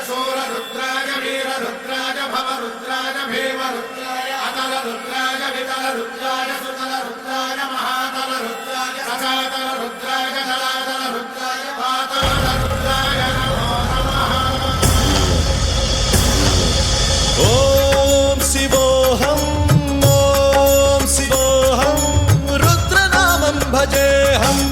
शूर रुद्राय वीर रुद्राय भव रुद्राय भीम रुद्राय अतल रुद्राय वितल रुद्राय सुतल रुद्राय महातल रुद्राय सजातल रुद्राय जलातल रुद्राय पातल रुद्राय नमो नमः। ओम शिवोऽहं रुद्रनामं भजेऽहम्।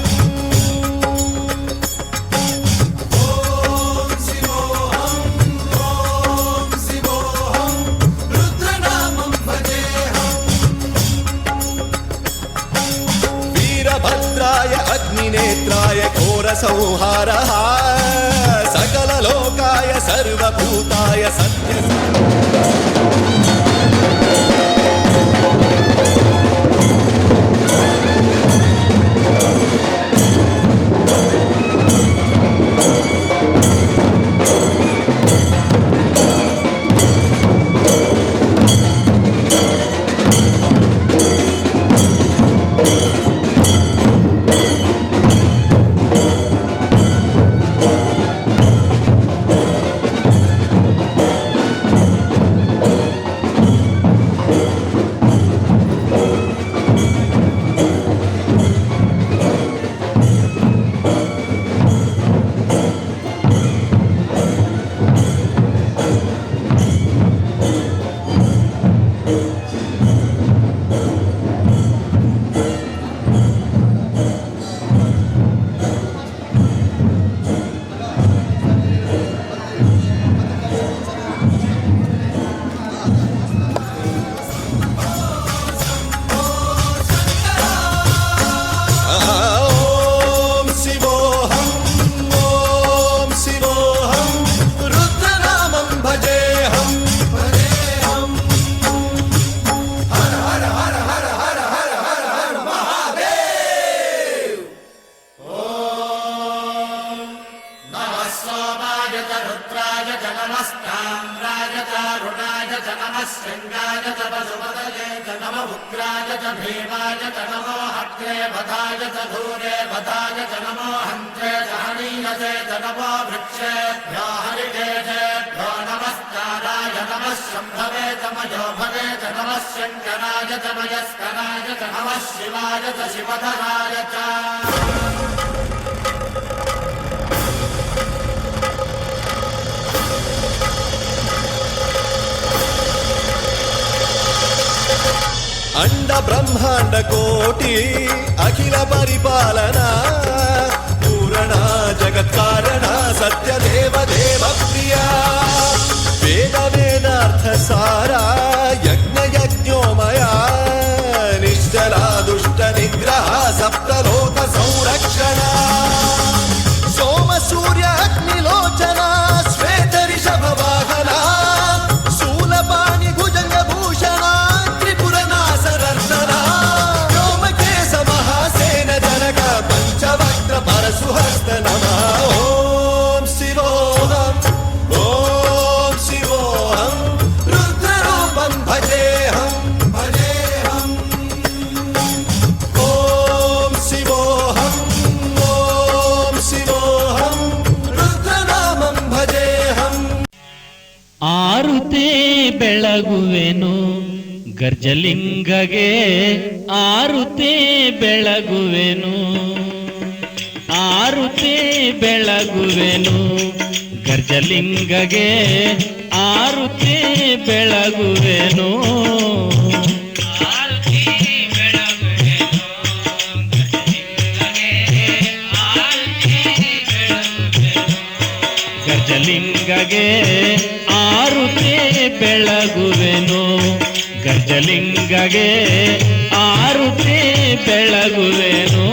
वीरभद्राय अग्निनेत्राय घोरसंहारः सकललोकाय सर्वभूताय सत्य। उग्राय च भीमाय च नमो हत्रे वधाय च धूरे वधाय च नमो हन्त्रे च हनीयसे च नमो वृक्षेभ्यो हरिकेशेभ्यो नमस्काराय नमः शम्भवे च मयोभवे च नमः शङ्कराय च मयस्कराय च नमः शिवाय च शिवधराय च। अंड ब्रह्मांड कोटि अखिल परिपालना पूरणा जगत्कारणा सत्य देव देव प्रिया वेद वेदार्थ सारा यज्ञ यज्ञोमया निश्चला दुष्ट निग्रह सप्तलोक संरक्षणा सोम सूर्य अग्निलोचना श्वेत ऋषभ वाहना शूलपाणि भुजंग भूषण परशुहस्त नमः। ओम शिवोऽहं रुद्ररूपं भजेऽहं भजेऽहम्। ओम शिवोऽहं रुद्रनामं भजेऽहम्। आरुते बेळगुवेनु गर्जलिंगगे आरुते बेळगुवेनु आरुते बेळगुवेनु गर्जलिंगगे आरुते बेळगुवेनु गर्जलिंगगे आरुते बेळगुवेनु गर्जलिंगगे आरुते बेळगुवेनु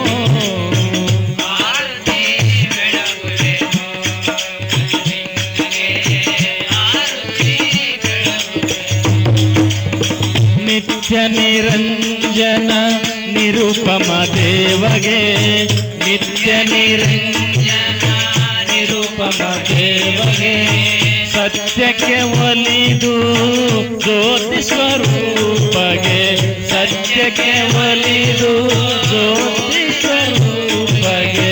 नित्य निरंजन निरूपम देवगे नित्य निरंजन निरूपम देवगे सत्यಕ್ಕೆ ಒಲಿದು ಜ್ಯೋತಿ ಸ್ವರೂಪಗೆ ಸತ್ಯಕ್ಕೆ ಒಲಿದು ಜ್ಯೋತಿ ಸ್ವರೂಪಗೆ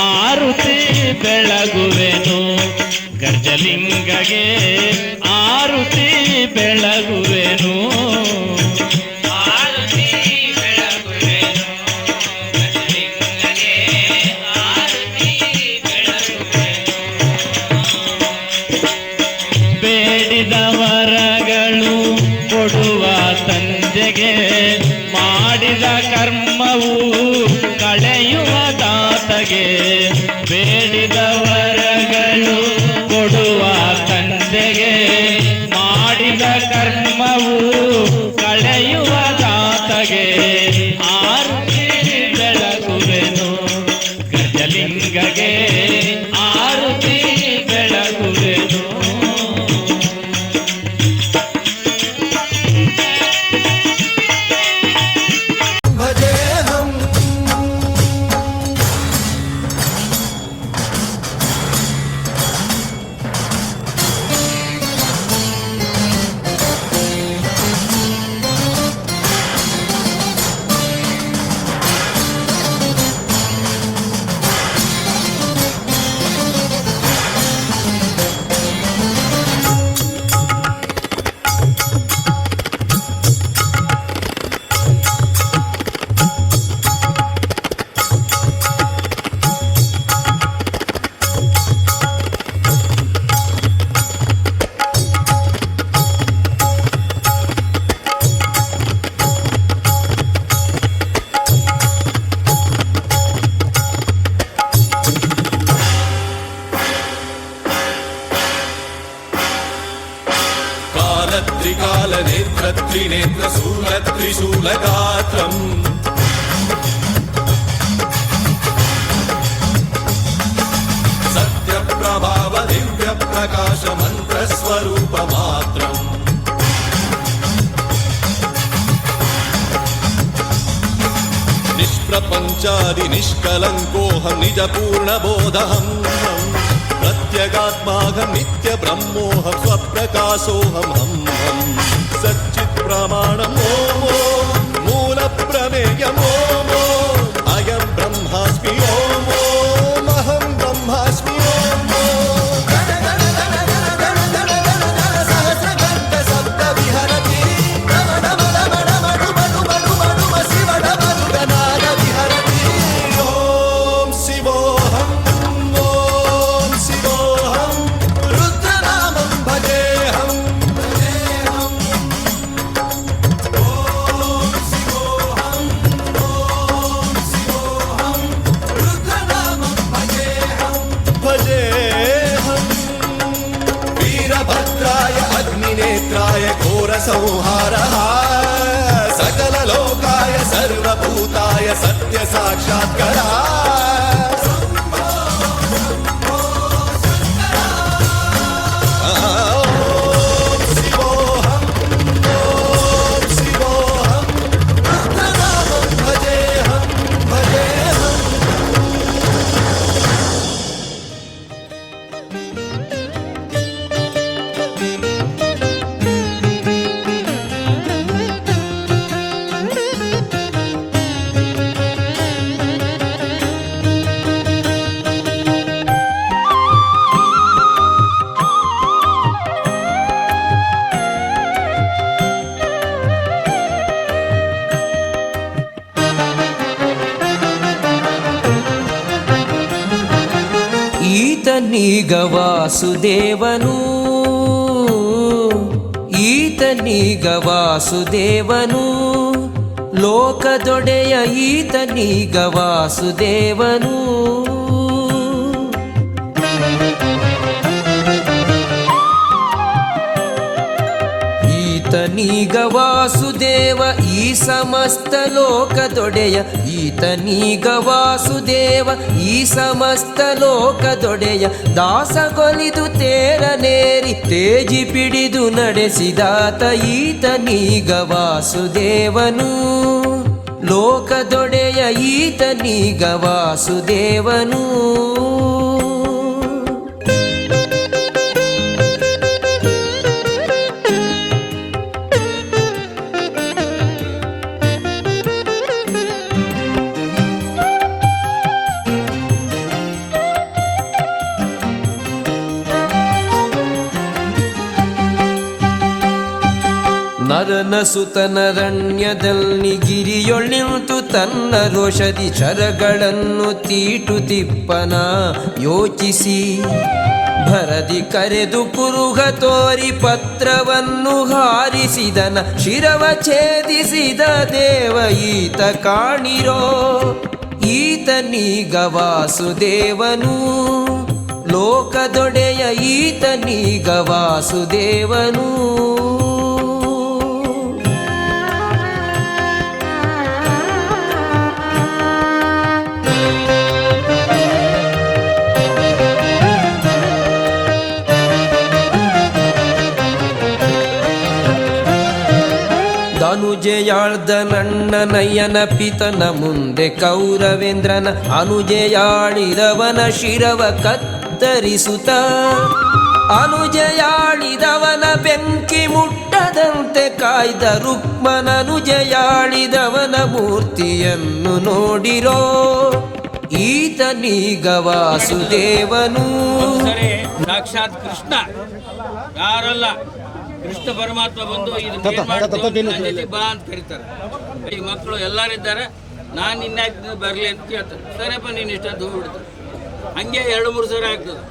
ಆರುತಿ ಬೆಳಗುವೆನು ಗರ್ಜಲಿಂಗಗೆ ಕರ್ಮವು ಕಳೆಯುವ ದಾತಗೆ ಬೇಡಿದ ವರಗಳು ಕೊಡುವ ತಂದೆಗೆ ಮಾಡಿದ ಕರ್ಮವು ಕಳೆಯುವ ದಾತಗೆ ಆರುತಿ ಬೆಳಗುವೆನು ಗಜಲಿಂಗಗೆ ಆರುತಿ ಬೆಳಗುವೆನು. भजेऽहम् कालत्रिकालनेत्रत्रिनेत्रशूलत्रिशूलगात्रम् सत्यप्रभाव दिव्यप्रकाशमन्त्रस्वरूपमात्रम् निष्प्रपञ्चादिनिष्कलङ्कोऽहं निजपूर्णबोधहम् प्रत्यगात्माहं नित्यब्रह्मोऽहं स्वप्रकाशोऽहं हं हं सच्चित्प्रमाणम् ॐ मूलप्रमेयम् ॐ अयं ब्रह्मास्मि ॐ अहं ब्रह्मास्मि संहारः सकललोकाय सर्वभूताय सत्य साक्षात्कारः ಈತನೀಗ ವಾಸುದೇವನು ಈತನೀಗ ವಾಸುದೇವನು ಲೋಕದೊಡೆಯ ಈತನೀಗ ವಾಸುದೇವನು ಈತನೀಗ ವಾಸುದೇವ ಈ ಸಮಸ್ತ ಲೋಕದೊಡೆಯ ಈತನೀಗ ವಾಸುದೇವ ಈ ಸಮಸ್ತ ಲೋಕದೊಡೆಯ ದಾಸಗೊಲಿದು ತೇರನೇರಿ ತೇಜಿ ಪಿಡಿದು ನಡೆಸಿದಾತ ಈತನೀಗ ವಾಸುದೇವನು ಲೋಕದೊಡೆಯ ಈತನೀಗ ವಾಸುದೇವನು ನರನ ಸುತನರಣ್ಯದಲ್ಲಿ ಗಿರಿಯೊಳ್ ನಿಂತು ತನ್ನ ರೋಷದಿ ಶರಗಳನ್ನು ತೀಟು ತಿಪ್ಪನ ಯೋಚಿಸಿ ಭರದಿ ಕರೆದು ಕುರುಹ ತೋರಿ ಪತ್ರವನ್ನು ಹಾರಿಸಿದನ ಶಿರವ ಛೇದಿಸಿದ ದೇವ ಈತ ಕಾಣಿರೋ ಈತನೀಗ ವಾಸುದೇವನು ಲೋಕದೊಡೆಯ ಈತನೀಗ ವಾಸುದೇವನು ಅನುಜೆಯಾಳ್ದ ನನ್ನ ನಯನ ಪಿತನ ಮುಂದೆ ಕೌರವೇಂದ್ರನ ಅನುಜೆಯಾಳಿದವನ ಶಿರವ ಕತ್ತರಿಸುತ್ತ ಅನುಜೆಯಾಳಿದವನ ಬೆಂಕಿ ಮುಟ್ಟದಂತೆ ಕಾಯ್ದ ರುಕ್ಮನನುಜೆಯಾಳಿದವನ ಮೂರ್ತಿಯನ್ನು ನೋಡಿರೋ ಈತನೀಗ ವಾಸುದೇವನು. ಸಾಕ್ಷಾತ್ ಕೃಷ್ಣ ಯಾರಲ್ಲ, ಕೃಷ್ಣ ಪರಮಾತ್ಮ ಬಂದು ಇದು ಬಾ ಅಂತ ಕರೀತಾರೆ. ಈ ಮಕ್ಕಳು ಎಲ್ಲರಿದ್ದಾರೆ, ನಾನು ಇನ್ಯಾಕೆ ಬರಲಿ ಅಂತ ಕೇಳ್ತಾರೆ. ಸರಿಯಪ್ಪ ನೀನು ಇಷ್ಟ ಅಂತ ಹೋಗ್ಬಿಡ್ತಾರೆ. ಹಂಗೆ 2-3 ಸರಿ ಆಗ್ತದೆ.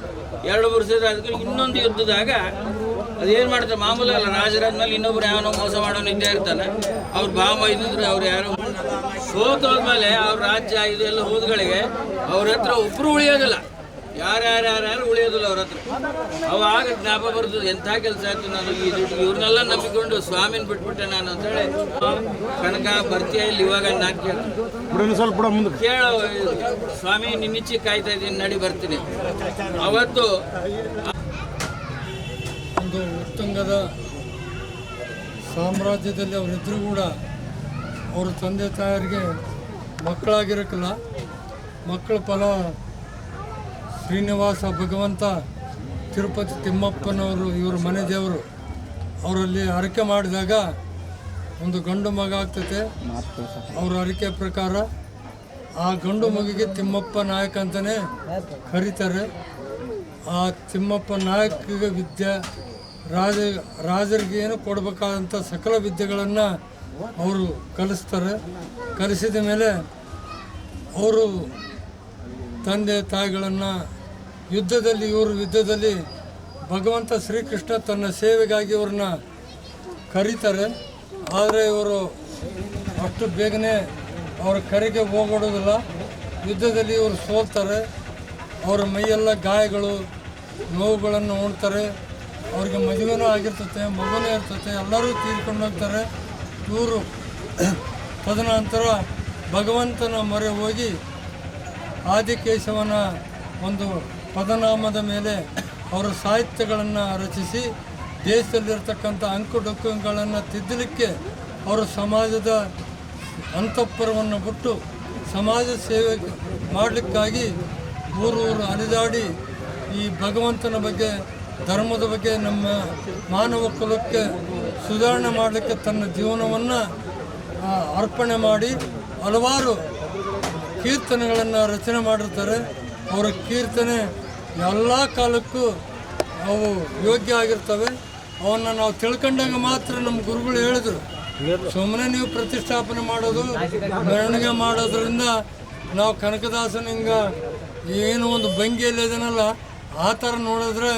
2-3 ಸರಿ ಆದ್ಮೇಲೆ ಇನ್ನೊಂದು ಯುದ್ಧದಾಗ ಅದೇನು ಮಾಡ್ತಾರೆ, ಮಾಮೂಲಿ ಅಲ್ಲ, ರಾಜರಾದ್ಮೇಲೆ ಇನ್ನೊಬ್ರು ಯಾವನೋ ಮೋಸ ಮಾಡೋನು ಇದ್ದೇ ಇರ್ತಾನೆ. ಅವ್ರು ಭಾಮ ಇದ್ದಿದ್ರೆ ಅವ್ರು ಯಾರೋ ಸೋತೋದ್ಮೇಲೆ ಅವ್ರ ರಾಜ್ಯ ಇದೆಲ್ಲ ಹೋದ್ಗಳಿಗೆ ಅವ್ರ ಹತ್ರ ಒಬ್ಬರು ಉಳಿಯೋದಿಲ್ಲ, ಯಾರ್ಯಾರು ಉಳಿಯೋದಿಲ್ಲ ಅವ್ರ ಹತ್ರ. ಅವಾಗ ಜ್ಞಾಪ ಬರ್ತದೆ, ಎಂಥ ಕೆಲಸ ಆಯ್ತು, ನಾನು ಈ ದುಡ್ಡು ಇವ್ರನ್ನೆಲ್ಲ ನಂಬಿಕೊಂಡು ಸ್ವಾಮಿನ ಬಿಟ್ಬಿಟ್ಟೆ ನಾನು ಅಂತೇಳಿ. ಕನಕ ಬರ್ತೀಯ ಇಲ್ಲಿ ಇವಾಗ ನಾನು ಕೇಳೋ ಸ್ವಾಮಿ ನಿನ್ನಿಚ್ಚಿ ಕಾಯ್ತಾ ಇದ್ದೀನಿ, ನಡಿ ಬರ್ತೀನಿ. ಅವತ್ತು ಒಂದು ಉತ್ತುಂಗದ ಸಾಮ್ರಾಜ್ಯದಲ್ಲಿ ಅವರಿದ್ದರೂ ಕೂಡ ಅವ್ರ ತಂದೆ ತಾಯರಿಗೆ ಮಕ್ಕಳಾಗಿರೋಕ್ಕಿಲ್ಲ. ಮಕ್ಕಳ ಫಲ ಶ್ರೀನಿವಾಸ ಭಗವಂತ ತಿರುಪತಿ ತಿಮ್ಮಪ್ಪನವರು ಇವ್ರ ಮನೆ ದೇವರು. ಅವರಲ್ಲಿ ಹರಕೆ ಮಾಡಿದಾಗ ಒಂದು ಗಂಡು ಮಗ ಆಗ್ತೈತೆ. ಅವ್ರ ಹರಕೆ ಪ್ರಕಾರ ಆ ಗಂಡು ಮಗಿಗೆ ತಿಮ್ಮಪ್ಪ ನಾಯಕ ಅಂತಲೇ ಕರೀತಾರೆ. ಆ ತಿಮ್ಮಪ್ಪ ನಾಯಕಿಗೆ ವಿದ್ಯೆ ರಾಜರಿಗೆ ಏನು ಕೊಡಬೇಕಾದಂಥ ಸಕಲ ವಿದ್ಯೆಗಳನ್ನು ಅವರು ಕಲಿಸ್ತಾರೆ. ಕಲಿಸಿದ ಮೇಲೆ ಅವರು ತಂದೆ ತಾಯಿಗಳನ್ನು ಯುದ್ಧದಲ್ಲಿ ಭಗವಂತ ಶ್ರೀಕೃಷ್ಣ ತನ್ನ ಸೇವೆಗಾಗಿ ಇವ್ರನ್ನ ಕರೀತಾರೆ. ಆದರೆ ಇವರು ಅಷ್ಟು ಬೇಗನೆ ಅವರ ಕರೆಗೆ ಹೋಗೋಡೋದಿಲ್ಲ. ಯುದ್ಧದಲ್ಲಿ ಇವರು ಸೋಲ್ತಾರೆ. ಅವರ ಮೈಯೆಲ್ಲ ಗಾಯಗಳು, ನೋವುಗಳನ್ನು ಉಣ್ತಾರೆ. ಅವ್ರಿಗೆ ಮದುವೆನೂ ಆಗಿರ್ತತೆ, ಮಗುನೂ ಇರ್ತತೆ, ಎಲ್ಲರೂ ತೀರ್ಕೊಂಡು ಹೋಗ್ತಾರೆ. ಇವರು ತದನಂತರ ಭಗವಂತನ ಮೊರೆ ಹೋಗಿ ಆದಿಕೇಶವನ ಒಂದು ಪದನಾಮದ ಮೇಲೆ ಅವರ ಸಾಹಿತ್ಯಗಳನ್ನು ರಚಿಸಿ ದೇಶದಲ್ಲಿರ್ತಕ್ಕಂಥ ಅಂಕುಡೊಂಕುಗಳನ್ನು ತಿದ್ದಲಿಕ್ಕೆ ಅವರು ಸಮಾಜದ ಅಂತಃಪುರವನ್ನು ಬಿಟ್ಟು ಸಮಾಜ ಸೇವೆ ಮಾಡಲಿಕ್ಕಾಗಿ ಊರು ಅಲಿದಾಡಿ ಈ ಭಗವಂತನ ಬಗ್ಗೆ, ಧರ್ಮದ ಬಗ್ಗೆ, ನಮ್ಮ ಮಾನವ ಕುಲಕ್ಕೆ ಸುಧಾರಣೆ ಮಾಡಲಿಕ್ಕೆ ತನ್ನ ಜೀವನವನ್ನು ಅರ್ಪಣೆ ಮಾಡಿ ಹಲವಾರು ಕೀರ್ತನೆಗಳನ್ನು ರಚನೆ ಮಾಡಿರ್ತಾರೆ. ಅವರ ಕೀರ್ತನೆ ಎಲ್ಲ ಕಾಲಕ್ಕೂ ಅವು ಯೋಗ್ಯ ಆಗಿರ್ತವೆ. ಅವನ್ನು ನಾವು ತಿಳ್ಕೊಂಡಾಗ ಮಾತ್ರ ನಮ್ಮ ಗುರುಗಳು ಹೇಳಿದರು, ಸುಮ್ಮನೆ ನೀವು ಪ್ರತಿಷ್ಠಾಪನೆ ಮಾಡೋದು, ಮೆರವಣಿಗೆ ಮಾಡೋದ್ರಿಂದ ನಾವು ಕನಕದಾಸನ ಹಿಂಗೆ ಏನು ಒಂದು ಭಂಗಿಯಲ್ಲಿ ಇದನ್ನಲ್ಲ ಆ ಥರ ನೋಡಿದ್ರೆ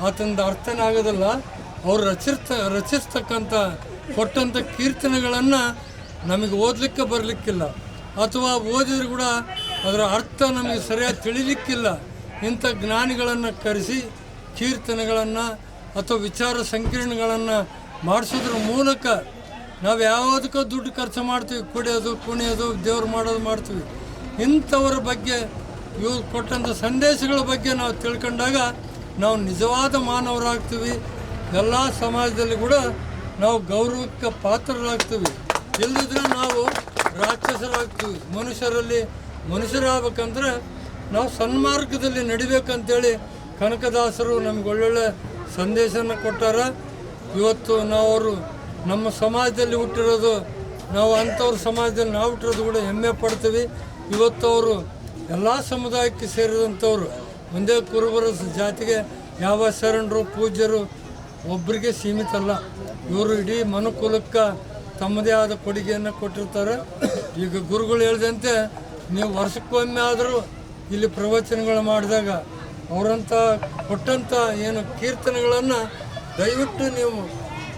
ಆತಂದು ಅರ್ಥನೇ ಆಗೋದಿಲ್ಲ. ಅವರು ರಚಿಸ್ತಕ್ಕಂಥ ಕೊಟ್ಟಂಥ ಕೀರ್ತನೆಗಳನ್ನು ನಮಗೆ ಓದಲಿಕ್ಕೆ ಬರಲಿಕ್ಕಿಲ್ಲ, ಅಥವಾ ಓದಿದ್ರು ಕೂಡ ಅದರ ಅರ್ಥ ನಮಗೆ ಸರಿಯಾಗಿ ತಿಳಿಲಿಕ್ಕಿಲ್ಲ. ಇಂಥ ಜ್ಞಾನಿಗಳನ್ನು ಕರೆಸಿ ಕೀರ್ತನೆಗಳನ್ನು ಅಥವಾ ವಿಚಾರ ಸಂಕಿರಣಗಳನ್ನು ಮಾಡಿಸೋದ್ರ ಮೂಲಕ ನಾವು ಯಾವುದಕ್ಕೂ ದುಡ್ಡು ಖರ್ಚು ಮಾಡ್ತೀವಿ, ಕುಡಿಯೋದು, ಕುಣಿಯೋದು, ದೇವ್ರು ಮಾಡೋದು ಮಾಡ್ತೀವಿ. ಇಂಥವರ ಬಗ್ಗೆ, ಇವ್ರು ಕೊಟ್ಟಂಥ ಸಂದೇಶಗಳ ಬಗ್ಗೆ ನಾವು ತಿಳ್ಕೊಂಡಾಗ ನಾವು ನಿಜವಾದ ಮಾನವರಾಗ್ತೀವಿ. ಎಲ್ಲ ಸಮಾಜದಲ್ಲಿ ಕೂಡ ನಾವು ಗೌರವಕ್ಕೆ ಪಾತ್ರರಾಗ್ತೀವಿ. ಇಲ್ಲದಿದ್ರೆ ನಾವು ರಾಕ್ಷಸರಾಗ್ತೀವಿ. ಮನುಷ್ಯರಾಗಬೇಕಂದ್ರೆ ನಾವು ಸನ್ಮಾರ್ಗದಲ್ಲಿ ನಡಿಬೇಕಂತೇಳಿ ಕನಕದಾಸರು ನಮ್ಗೆ ಒಳ್ಳೊಳ್ಳೆ ಸಂದೇಶನ ಕೊಟ್ಟಾರ. ಇವತ್ತು ನಾವು ನಮ್ಮ ಸಮಾಜದಲ್ಲಿ ಹುಟ್ಟಿರೋದು, ನಾವು ಅಂಥವ್ರ ಸಮಾಜದಲ್ಲಿ ನಾವು ಹುಟ್ಟಿರೋದು ಕೂಡ ಹೆಮ್ಮೆ ಪಡ್ತೀವಿ. ಇವತ್ತು ಅವರು ಎಲ್ಲ ಸಮುದಾಯಕ್ಕೆ ಸೇರಿದಂಥವ್ರು, ಒಂದೇ ಕುರುಬರ ಜಾತಿಗೆ ಯಾವ ಶರಣರು ಪೂಜ್ಯರು ಒಬ್ಬರಿಗೆ ಸೀಮಿತ ಅಲ್ಲ. ಇವರು ಇಡೀ ಮನುಕುಲಕ್ಕೆ ತಮ್ಮದೇ ಆದ ಕೊಡುಗೆಯನ್ನು ಕೊಟ್ಟಿರ್ತಾರೆ. ಈಗ ಗುರುಗಳು ಹೇಳಿದಂತೆ ನೀವು ವರ್ಷಕ್ಕೊಮ್ಮೆ ಆದರೂ ಇಲ್ಲಿ ಪ್ರವಚನಗಳು ಮಾಡಿದಾಗ ಅವರಂಥ ಕೊಟ್ಟಂಥ ಏನು ಕೀರ್ತನೆಗಳನ್ನು ದಯವಿಟ್ಟು ನೀವು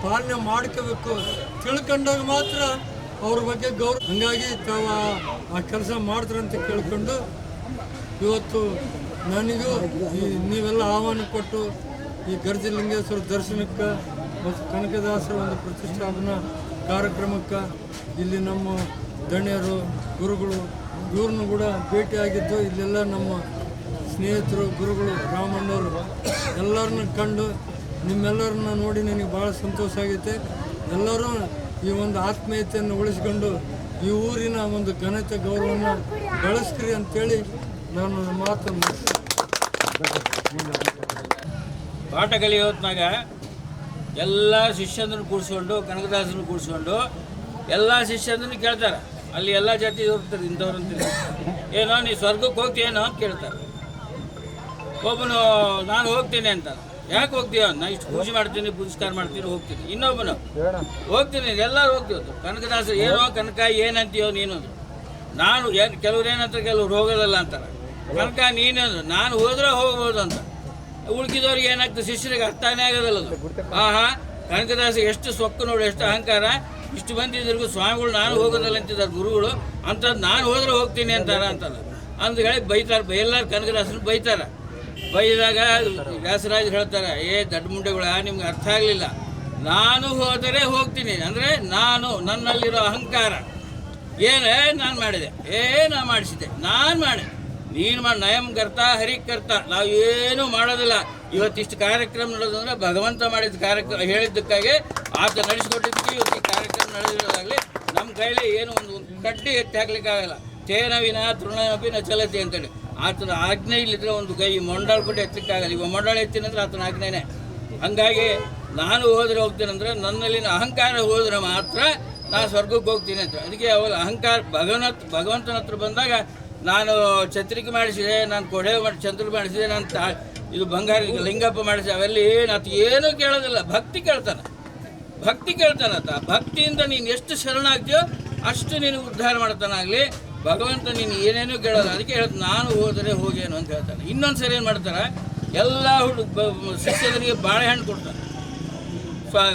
ಪಾಲನೆ ಮಾಡ್ಕೋಬೇಕು. ತಿಳ್ಕೊಂಡಾಗ ಮಾತ್ರ ಅವ್ರ ಬಗ್ಗೆ ಗೌರವ. ಹಾಗಾಗಿ ತಾವು ಆ ಕೆಲಸ ಮಾಡ್ತಾರಂತ ಕೇಳ್ಕೊಂಡು ಇವತ್ತು ನನಗೂ ನೀವೆಲ್ಲ ಆಹ್ವಾನ ಕೊಟ್ಟು ಈ ಗರ್ಜಲಿಂಗೇಶ್ವರ ದರ್ಶನಕ್ಕೆ ಮತ್ತು ಕನಕದಾಸರ ಒಂದು ಪ್ರತಿಷ್ಠಾಪನಾ ಕಾರ್ಯಕ್ರಮಕ್ಕೆ ಇಲ್ಲಿ ನಮ್ಮ ದಣಿಯರು ಗುರುಗಳು ಇವ್ರನ್ನೂ ಕೂಡ ಭೇಟಿಯಾಗಿದ್ದು ಇಲ್ಲೆಲ್ಲ ನಮ್ಮ ಸ್ನೇಹಿತರು ಗುರುಗಳು ರಾಮಣ್ಣವರು ಎಲ್ಲರನ್ನ ಕಂಡು ನಿಮ್ಮೆಲ್ಲರನ್ನ ನೋಡಿ ನನಗೆ ಭಾಳ ಸಂತೋಷ ಆಗೈತೆ. ಎಲ್ಲರೂ ಈ ಒಂದು ಆತ್ಮೀಯತೆಯನ್ನು ಉಳಿಸ್ಕೊಂಡು ಈ ಊರಿನ ಒಂದು ಘನತೆ ಗೌರವವನ್ನು ಬೆಳೆಸ್ಕ್ರಿ ಅಂತೇಳಿ ನಾನು ಮಾತನ್ನು ಪಾಠ ಕಲಿಯೋತ್ನಾಗ ಎಲ್ಲ ಶಿಷ್ಯಂದ್ರನ್ನು ಕೂಡಿಸ್ಕೊಂಡು ಕನಕದಾಸರನ್ನು ಕೂಡಿಸ್ಕೊಂಡು ಎಲ್ಲ ಶಿಷ್ಯಂದ್ರನ್ನು ಕೇಳ್ತಾರೆ. ಅಲ್ಲಿ ಎಲ್ಲ ಜಾತಿ ಹೋಗ್ತಾರೆ ಇಂಥವ್ರು ಅಂತಿಲ್ಲ. ಏನೋ ನೀ ಸ್ವರ್ಗಕ್ಕೆ ಹೋಗ್ತೀಯೇನೋ ಅಂತ ಕೇಳ್ತಾರೆ. ಒಬ್ಬನು ನಾನು ಹೋಗ್ತೀನಿ ಅಂತ. ಯಾಕೆ ಹೋಗ್ತೀಯ? ನಾನು ಇಷ್ಟು ಪೂಜೆ ಮಾಡ್ತೀನಿ, ಪುರಸ್ಕಾರ ಮಾಡ್ತೀನಿ, ಹೋಗ್ತೀನಿ. ಇನ್ನೊಬ್ಬನು ಹೋಗ್ತೀನಿ, ಎಲ್ಲರೂ ಹೋಗ್ತೀವಿ. ಕನಕದಾಸ ಏನೋ ಕನಕ ಏನಂತೀಯೋ ನೀನು. ನಾನು ಏನು ಕೆಲವ್ರು ಏನಂತಾರೆ, ಕೆಲವ್ರು ಹೋಗೋದಲ್ಲ ಅಂತಾರೆ. ಕನಕ ನೀನೇನು ನಾನು ಹೋದ್ರೆ ಹೋಗ್ಬೋದು ಅಂತ. ಉಳ್ಕಿದವ್ರಿಗೆ ಏನಾಗ್ತದೆ, ಶಿಷ್ಯರಿಗೆ ಅರ್ಥನೇ ಆಗೋದಲ್ಲ ಅದು. ಆಹಾ, ಕನಕದಾಸ ಎಷ್ಟು ಸೊಕ್ಕು ನೋಡಿ, ಎಷ್ಟು ಅಹಂಕಾರ. ಇಷ್ಟು ಮಂದಿ ಇದ್ರಿಗೂ ಸ್ವಾಮಿಗಳು ನಾನು ಹೋಗೋದಲ್ಲ ಅಂತಿದ್ದಾರೆ ಗುರುಗಳು. ಅಂಥದ್ದು ನಾನು ಹೋದ್ರೆ ಹೋಗ್ತೀನಿ ಅಂತಾರೆ ಅಂದ ಹೇಳಿ ಬೈತಾರೆ. ಎಲ್ಲರೂ ಕನಕದಾಸನ ಬೈತಾರೆ. ಬೈದಾಗ ವ್ಯಾಸರಾಜ್ ಹೇಳ್ತಾರೆ, ದಡ್ಡ ಮುಂಡೆಗಳ ನಿಮ್ಗೆ ಅರ್ಥ ಆಗಲಿಲ್ಲ. ನಾನು ಹೋದರೆ ಹೋಗ್ತೀನಿ ಅಂದರೆ ನಾನು ನನ್ನಲ್ಲಿರೋ ಅಹಂಕಾರ ಏನೇ ನಾನು ಮಾಡಿದೆ, ನಾನು ಮಾಡಿಸಿದ್ದೆ, ನಾನು ಮಾಡಿದೆ. ನೀನು ಮಾಡಿ ನಯಂ ಕರ್ತ ಹರಿಕರ್ತ. ನಾವು ಏನೂ ಮಾಡೋದಿಲ್ಲ. ಇವತ್ತಿಷ್ಟು ಕಾರ್ಯಕ್ರಮ ನಡೆದಂದ್ರೆ ಭಗವಂತ ಮಾಡಿದ ಕಾರ್ಯಕ್ರಮ ಹೇಳಿದ್ದಕ್ಕಾಗಿ ಆತ ನಡೆಸಿಕೊಟ್ಟಿದ್ದಕ್ಕೆ ಇವತ್ತು ಈ ಕಾರ್ಯಕ್ರಮ ನಡೆದಿರೋದಾಗಲಿ ನಮ್ಮ ಕೈಲಿ ಏನು ಒಂದು ಕಡ್ಡಿ ಎತ್ತಿ ಹಾಕ್ಲಿಕ್ಕಾಗಲ್ಲ. ತೇನವಿನ ತೃಣವಿನ ಚಲತೆ ಅಂತೇಳಿ ಆತನ ಆಜ್ಞೆ ಇಲ್ಲಿದ್ರೆ ಒಂದು ಕೈ ಮೊಂಡಾಳು ಕೂಡ ಎತ್ತಲಿಕ್ಕಾಗಲ್ಲ. ಇವಾಗ ಮೊಂಡಾಳು ಎತ್ತಿನಂದ್ರೆ ಆತನ ಆಜ್ಞೆನೇ. ಹಂಗಾಗಿ ನಾನು ಹೋದರೆ ಹೋಗ್ತೀನಂದ್ರೆ ನನ್ನಲ್ಲಿನ ಅಹಂಕಾರ ಹೋದರೆ ಮಾತ್ರ ನಾನು ಸ್ವರ್ಗಕ್ಕೆ ಹೋಗ್ತೀನಿ ಅಂತ. ಅದಕ್ಕೆ ಅವಳ ಅಹಂಕಾರ ಭಗವಂತನ ಹತ್ರ ಬಂದಾಗ ನಾನು ಛತ್ರಿಕೆ ಮಾಡಿಸಿದೆ, ನಾನು ಕೊಡೆ ಮಾಡಿ ಚಂದ್ರ ಮಾಡಿಸಿದೆ, ನಾನು ಇದು ಬಂಗಾರ ಲಿಂಗಪ್ಪ ಮಾಡಿಸಿದೆ, ಅವೆಲ್ಲ ಏನೂ ಕೇಳೋದಿಲ್ಲ. ಭಕ್ತಿ ಕೇಳ್ತಾನಂತ. ಭಕ್ತಿಯಿಂದ ನೀನು ಎಷ್ಟು ಶರಣಾಗ್ತೀಯೋ ಅಷ್ಟು ನೀನು ಉದ್ಧಾರ ಮಾಡ್ತಾನಾಗಲಿ. ಭಗವಂತ ನೀನು ಏನೇನೂ ಕೇಳೋಲ್ಲ. ಅದಕ್ಕೆ ಹೇಳ್ತಾನೆ ನಾನು ಹೋದರೆ ಹೋಗೇನು ಅಂತ ಹೇಳ್ತಾನೆ. ಇನ್ನೊಂದು ಸರಿ ಏನು ಮಾಡ್ತಾರೆ, ಎಲ್ಲ ಶಿಷ್ಯರಿಗೆ ಬಾಳೆಹಣ್ಣು ಕೊಡ್ತಾರೆ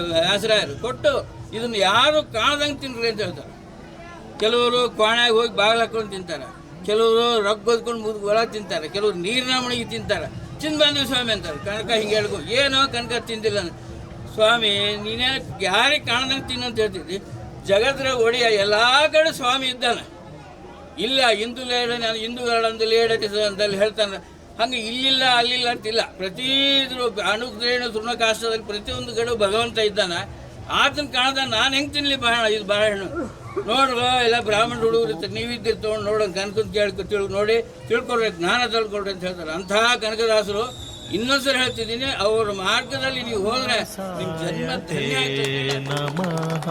ವ್ಯಾಸರಾಯರು. ಕೊಟ್ಟು ಇದನ್ನು ಯಾರು ಕಾಣದಂಗೆ ತಿನ್ರಿ ಅಂತ ಹೇಳ್ತಾರೆ. ಕೆಲವರು ಕೋಣೆಗೆ ಹೋಗಿ ಬಾಗಿಲು ಹಾಕೊಂಡು ತಿಂತಾರೆ, ಕೆಲವರು ರೊಗ್ಗೊದ್ಕೊಂಡು ಒಳಗೆ ತಿಂತಾರೆ, ಕೆಲವರು ನೀರಿನ ಮಣಿಗೆ ತಿಂತಾರೆ. ತಿಂದು ಬಂದಿವಿ ಸ್ವಾಮಿ ಅಂತಾರೆ. ಕನಕ ಹಿಂಗೆ ಹೇಳ್ಕೊ ಏನೋ ಕನಕ ತಿಂದಿಲ್ಲ ಸ್ವಾಮಿ, ನೀನೇ ಯಾರಿಗೆ ಕಾಣದಂಗೆ ತಿನ್ನಂತ ಹೇಳ್ತಿದ್ದಿ. ಜಗತ್ತಿನ ಒಡೆಯ ಎಲ್ಲ ಕಡೆ ಸ್ವಾಮಿ ಇದ್ದಾನೆ. ಇಲ್ಲ ಹಿಂದೂಗಳಂದು ಲೇಡತಿ ಅಂತಲ್ಲಿ ಹೇಳ್ತಾನೆ. ಹಂಗೆ ಇಲ್ಲಿಲ್ಲ ಅಲ್ಲಿಲ್ಲ ಅಂತಿಲ್ಲ. ಪ್ರತಿ ಅಣುಗ್ರೇಣು ತೃಣಕಾಷ್ಟದಲ್ಲಿ ಪ್ರತಿಯೊಂದು ಕಡೆ ಭಗವಂತ ಇದ್ದಾನೆ. ಆತನ ಕಾಣದ ನಾನು ಹೆಂಗೆ ತಿನ್ನಲಿ ಇದು ಬಾಳೆಹಣ್ಣು ನೋಡ್ರ ಎಲ್ಲ ಬ್ರಾಹ್ಮಣ ಹುಡುಗರು ಇರ್ತಾರೆ. ನೀವಿದ್ದೀರಿ ತೊಗೊಂಡು ನೋಡೋಣ ಕನಕದ ನೋಡಿ ತಿಳ್ಕೊಳ್ರಿ, ಜ್ಞಾನ ತಿಳ್ಕೊಳ್ರಿ ಅಂತ ಹೇಳ್ತಾರೆ. ಅಂತಹ ಕನಕದಾಸರು ಇನ್ನೊಂದ್ಸರಿ ಹೇಳ್ತಿದ್ದೀನಿ, ಅವರ ಮಾರ್ಗದಲ್ಲಿ ನೀವು ಹೋದ್ರೆ ನಿಮ್ಮ ಜನ್ಮ ಧನ್ಯ ನಮಃ.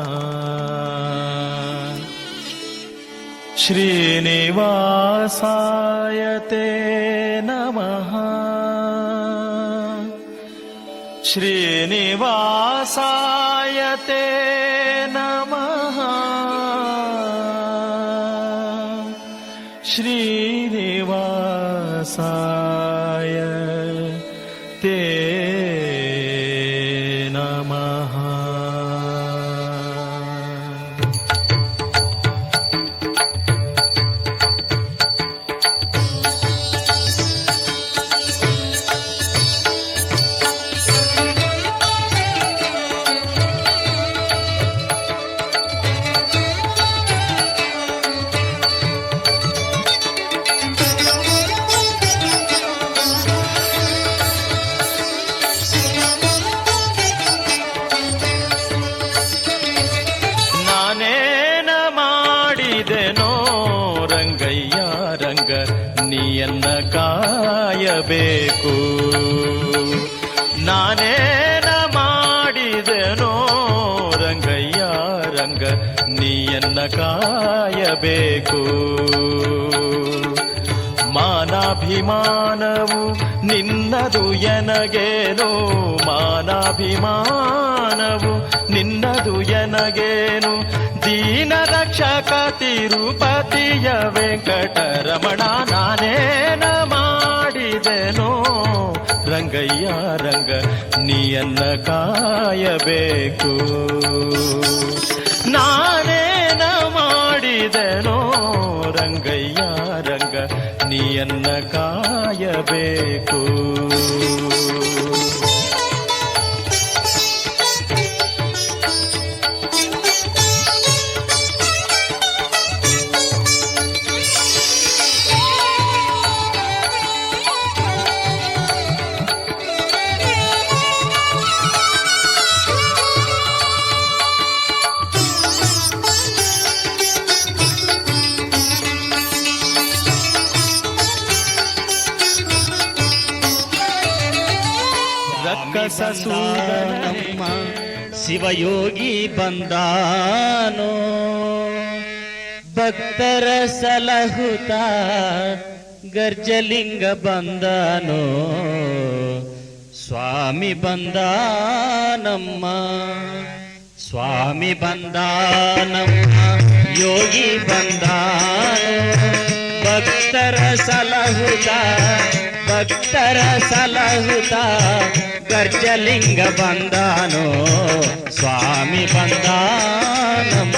ಶ್ರೀನಿವಾಸಾಯ ತೇ ನಮಃ. ಶ್ರೀನಿವಾಸಾಯ ತೇ ನಮಃ. ಶ್ರೀನಿವಾಸಾಯ ತೇ ನಮಃ. ನೀಯನ್ನ ಕಾಯಬೇಕು. ನಾನೇನ ಮಾಡಿದೆನೋ ರಂಗಯ್ಯ ರಂಗ, ನೀಯನ್ನ ಕಾಯಬೇಕು. ಮಾನಾಭಿಮಾನವು ನಿನ್ನದು ಎನಗೇನು, ಮಾನಾಭಿಮಾನವು ನಿನ್ನದು ಎನಗೇನು. ದೀನ ರಕ್ಷಕ ತಿರುಪತಿಯ ವೆಂಕಟರಮಣ, ನಾನೇನ ಮಾಡಿದೆನೋ ಕಾಯಬೇಕು. ನಾನೇನ ಮಾಡಿದೆನೋ ರಂಗಯ್ಯ ರಂಗ ನೀಯನ್ನ ಕಾಯಬೇಕು. ನಮ್ಮ ಶಿವಯೋಗಿ ಬಂದಾನೋ, ಭಕ್ತರ ಸಲಹುತ ಗರ್ಜಲಿಂಗ ಬಂದಾನೋ, ಸ್ವಾಮಿ ಬಂದಾನಮ್ಮ, ಸ್ವಾಮಿ ಬಂದಾನಮ್ಮ, ಯೋಗಿ ಬಂದಾನೋ, ಭಕ್ತರ ಸಲಹುತ ಭಕ್ತರ ಸಲಹುತ ಗರ್ಜಲಿಂಗ ಬಂದಾನೋ, ಸ್ವಾಮಿ ಬಂದಾನಮ್ಮ.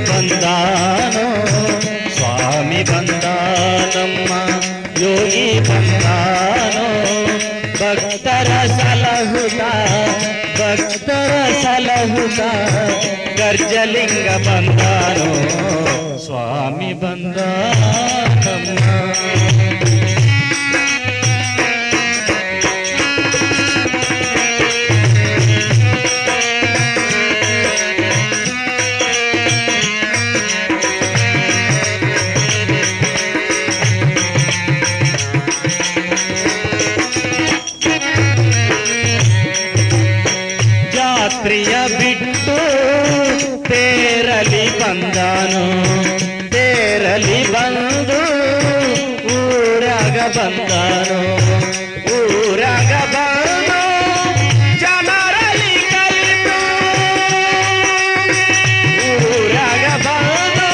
ಬಂದಾನೋ, ಸ್ವಾಮಿ ಬಂದಾನಮ್ಮ, ಯೋಗಿ ಬಂದಾನೋ, ಭಕ್ತರ ಸಲಹುತ ಭಕ್ತರ ಸಲಹುತ ಗರ್ಜಲಿಂಗ ಬಂದಾನೋ, ಸ್ವಾಮಿ ಬಂದಾನಮ್ಮ. ಜಾತ್ರೆಯ ಬಿಟ್ಟು ತೇರಲಿ ಬಂದಾನು, ತೇರಲಿ ಬಂದು ಊರಾಗ ಬಂದಾನು, ಊರಾಗ ಬಂದು ಜನರಲ್ಲಿ ಕಲಿತು, ಊರಾಗ ಬಂದು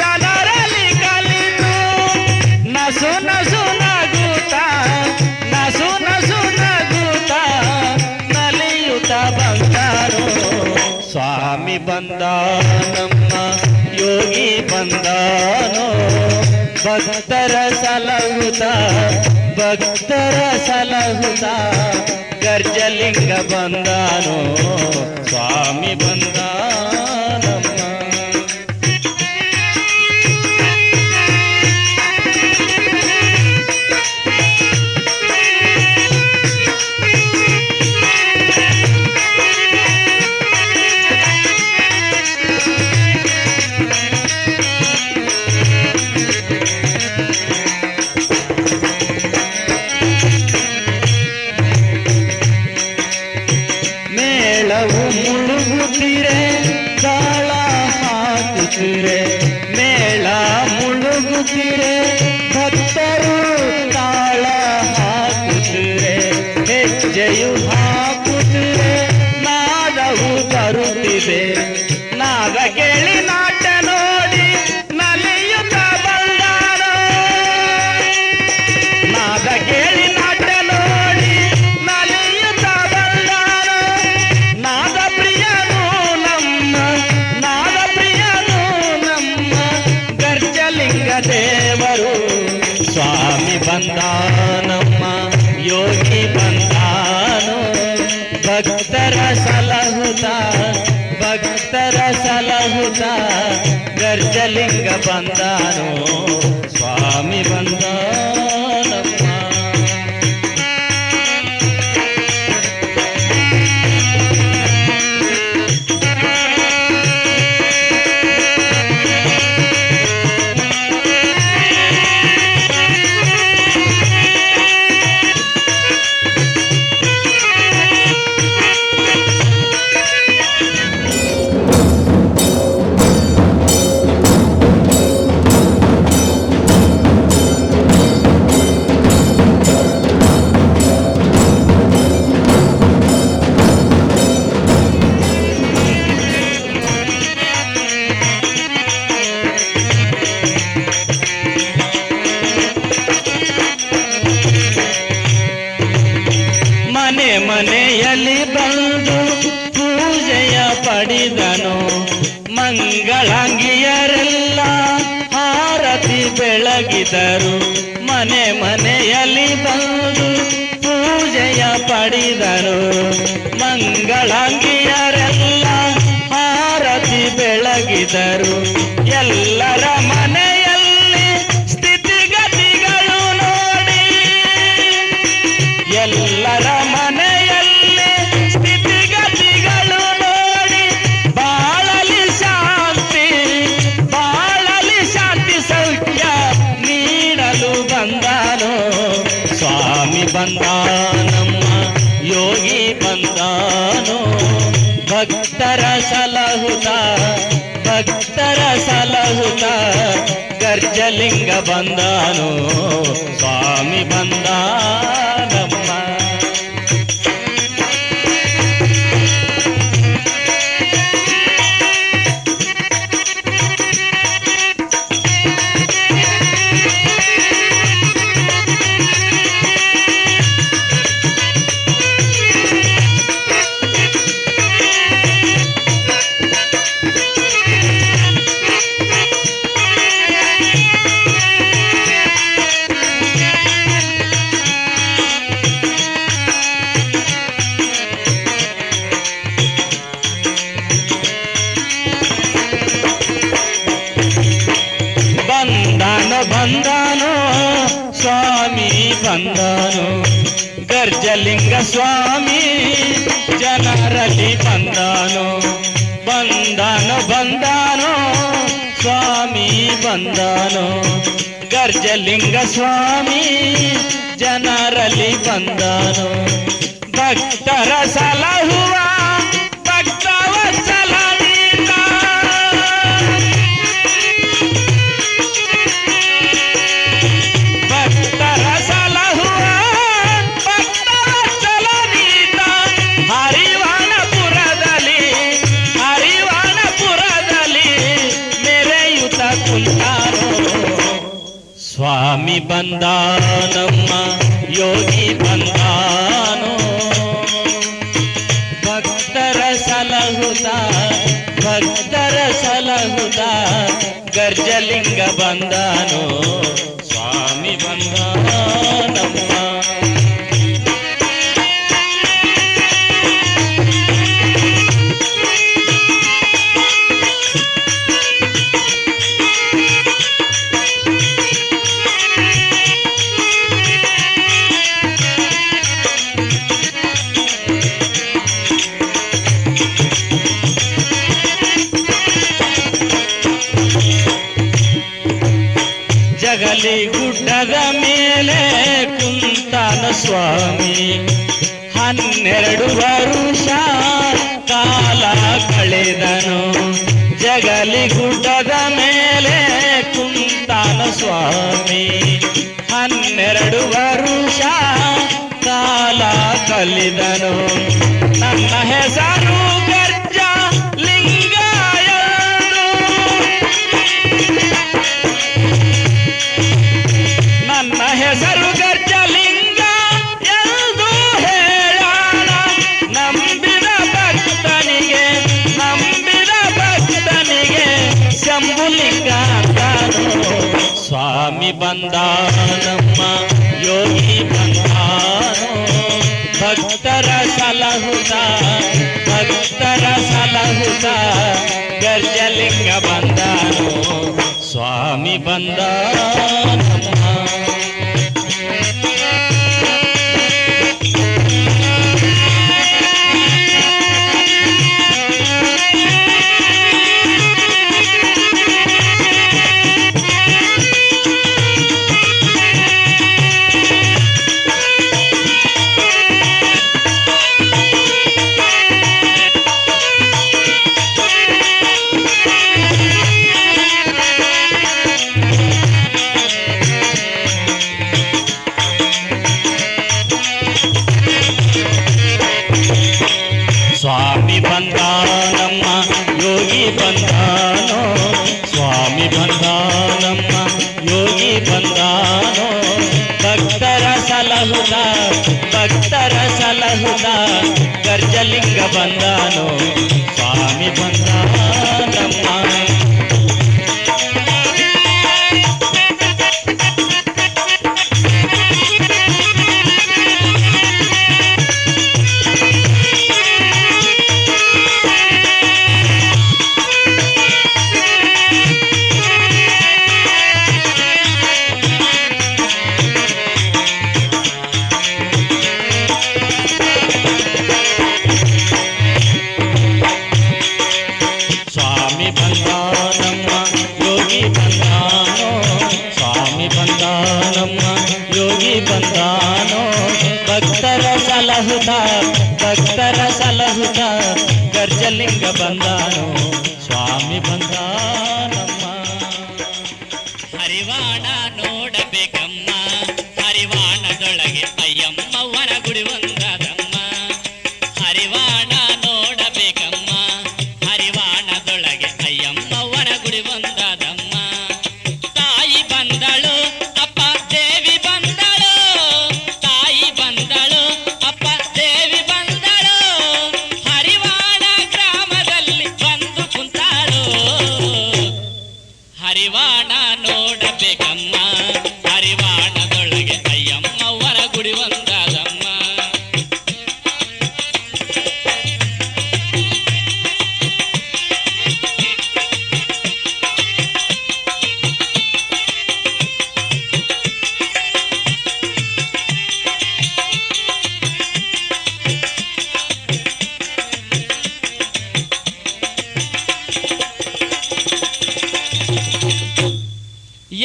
ಜನರಲ್ಲಿ ಕಲಿತು, ನಸು ನಸು ನಗುತ್ತ ನಸು ನಸು ನಗುತ್ತ ನಲಿಯುತ್ತ ಬಂದಾನು, ಸ್ವಾಮಿ ಬಂದಾನಮ್ಮ, ಯೋಗಿ ಬಂದಾನೋ, ಭಕ್ತರ ಸಲಹುತ ಭಕ್ತರ ಸಲಹುತ ಗರ್ಜಲಿಂಗ ಬಂದಾನೋ, ಸ್ವಾಮಿ ಬಂದಾನಮ್ಮ. ಮೇಳವು ಮುಳುಗುತ್ತಿರೆ ತಾಳ ಹಾಕುತ್ತಿರೆ, ಮೇಳ ಮುಳುಗುತ್ತಿರೆ ಭಕ್ತರು ತಾಳ ಹಾಕುತ್ತಿರೆ, ಹೆಜ್ಜೆಯು ಹಾಕುತ್ತಿರೆ ನಾದವು ಬರುತ್ತಿದೆ, ನಾದ ಕೇಳಿ ನಾಟ್ಯ ನೋಡಿ ನಲಿಯುತ್ತ ಬಂದಾನೋ, ನಾದ ಕೇಳಿ ನಾಟ್ಯ ನೋಡಿ ನಲಿಯುತ್ತ ಬಂದಾನೋ, ನಾದ ಪ್ರಿಯನು ನಮ್ಮ ನಾದ ಪ್ರಿಯನು ನಮ್ಮ ಗರ್ಜಲಿಂಗ ದೇವರು, ಸ್ವಾಮಿ ಬಂದಾನಮ್ಮ, ಯೋಗಿ ಬಂದಾನೋ, ಭಕ್ತರ ಸಲಹುತ ಭಕ್ತರ ಸಲಹುತ ಗರ್ಜಲಿಂಗ ಬಂದಾನೋ, ಸ್ವಾಮಿ ಬಂದಾನಮ್ಮ. ಪಡಿದನು ಮಂಗಳಾಂಗಿಯರೆಲ್ಲ ಆರತಿ ಬೆಳಗಿದರು ಮನೆ ಮನೆಯಲ್ಲಿ ಬಂದು ಪೂಜೆಯ ಪಡಿದರು ಮಂಗಳಾಂಗಿಯರೆಲ್ಲ ಆರತಿ ಬೆಳಗಿದರು ಎಲ್ಲರ ಮನೆಯಲ್ಲಿ ಸ್ಥಿತಿಗತಿಗಳು ನೋಡಿ ಎಲ್ಲರ ಮನೆಯಲ್ಲಿ ಸ್ಥಿತಿಗತಿಗಳು ನೋಡಿ ಬಾಳಲಿ ಶಾಂತಿ ಸೌಖ್ಯ ನೀಡಲು ಬಂದಾನೋ ಸ್ವಾಮಿ ಬಂದಾನಮ್ಮ ಯೋಗಿ ಬಂದಾನೋ ಭಕ್ತರ ಸಲಹುತ ಗರ್ಜಲಿಂಗ ಬಂದಾನೋ ಸ್ವಾಮಿ ಬಂದಾನಮ್ಮ ಬಂದಾನೋ ಸ್ವಾಮಿ ಬಂದಾನೋ ಗರ್ಜಲಿಂಗ ಸ್ವಾಮಿ ಜನರಲ್ಲಿ ಬಂದಾನೋ ಸ್ವಾಮಿ ಬಂದಾನೋ ಗರ್ಜಲಿಂಗ ಸ್ವಾಮಿ ಜನರಲ್ಲಿ ಬಂದಾನೋ ಭಕ್ತರ ಸಲಹುವ ಭಕ್ತವತ್ಸಲ ಸ್ವಾಮಿ ಬಂದಾನಮ್ಮ ಯೋಗಿ ಬಂದಾನೋ ಭಕ್ತರ ಸಲಹುತ ಗರ್ಜಲಿಂಗ ಬಂದಾನೋ ಸ್ವಾಮಿ ಬಂದಾನಮ್ಮ ಜಗಲಿ ಗುಡ್ಡದ ಮೇಲೆ ಕುಂತಾನ ಸ್ವಾಮಿ 12 ವರುಷ ಕಾಲ ಕಳೆದನು ಜಗಲಿ ಗುಡ್ಡದ ಮೇಲೆ ಕುಂತಾನ ಸ್ವಾಮಿ 12 ವರುಷ ಕಾಲ ಕಳೆದನು ನನ್ನ ಹೆಸರು ಗರ್ಜ ನನ್ನ ಹೆಸರು ಗರ್ಜಲಿಂಗ ಎಂದು ಹೇಳೋಣ ನಂಬಿದ ಭಕ್ತನಿಗೆ ಶಂಭುಲಿಂಗ ಅಂತಾನೋ ಸ್ವಾಮಿ ಬಂದಾನಮ್ಮ ಯೋಗಿ ಬಂದಾನೋ ಭಕ್ತರ ಸಲಹುತ ಗರ್ಜಲಿಂಗ ಬಂದಾನೋ ಸ್ವಾಮಿ ಬಂದಾನಮ್ಮ ಸ್ವಾಮಿ ಬಂದಾನಮ್ಮ ಯೋಗಿ ಬಂದಾನೋ ಸ್ವಾಮಿ ಬಂದಾನಮ್ಮ ಯೋಗಿ ಬಂದಾನೋ ಭಕ್ತರ ಸಲಹುದ ಗರ್ಜಲಿಂಗ ಬಂದಾನೋ ಸ್ವಾಮಿ ಬಂದಾನಮ್ಮ ಯೋಗಿ ಬಂದಾನೋ ಸ್ವಾಮಿ ಬಂದಾನಮ್ಮ ಯೋಗಿ ಬಂದಾನೋ ಭಕ್ತರ ಸಲಹುತ ಗರ್ಜಲಿಂಗ ಬಂದಾನೋ ಸ್ವಾಮಿ ಬಂದಾನಮ್ಮ ಹರಿವಾಣ ನೋಡಬೇಕಮ್ಮ ಹರಿವಾಣದೊಳಗೆ ಅಯ್ಯಮ್ಮವ್ವನ ಗುಡಿ ಒಂದದಮ್ಮ ಹರಿವಾಣ ನೋಡಬೇಕಮ್ಮ ಹರಿವಾಣದೊಳಗೆ ಅಯ್ಯಮ್ಮವ್ವನ ಗುಡಿ ಒಂದದಮ್ಮ ತಾಯಿ ಬಂದಳು ಅಪ್ಪ ದೇವಿ ಬಂದಳು ತಾಯಿ ಬಂದಳು ಅಪ್ಪ ದೇವಿ ಬಂದಳು ಹರಿವಾಣ ಗ್ರಾಮದಲ್ಲಿ ಬಂದು ಕುಂತಾಳು ಹರಿವಾಣ ನೋಡಬೇಕಮ್ಮ ಹರಿವಾಣದೊಳಗೆ ಅಯ್ಯಮ್ಮವ್ವನ ಗುಡಿ ಒಂದದಮ್ಮ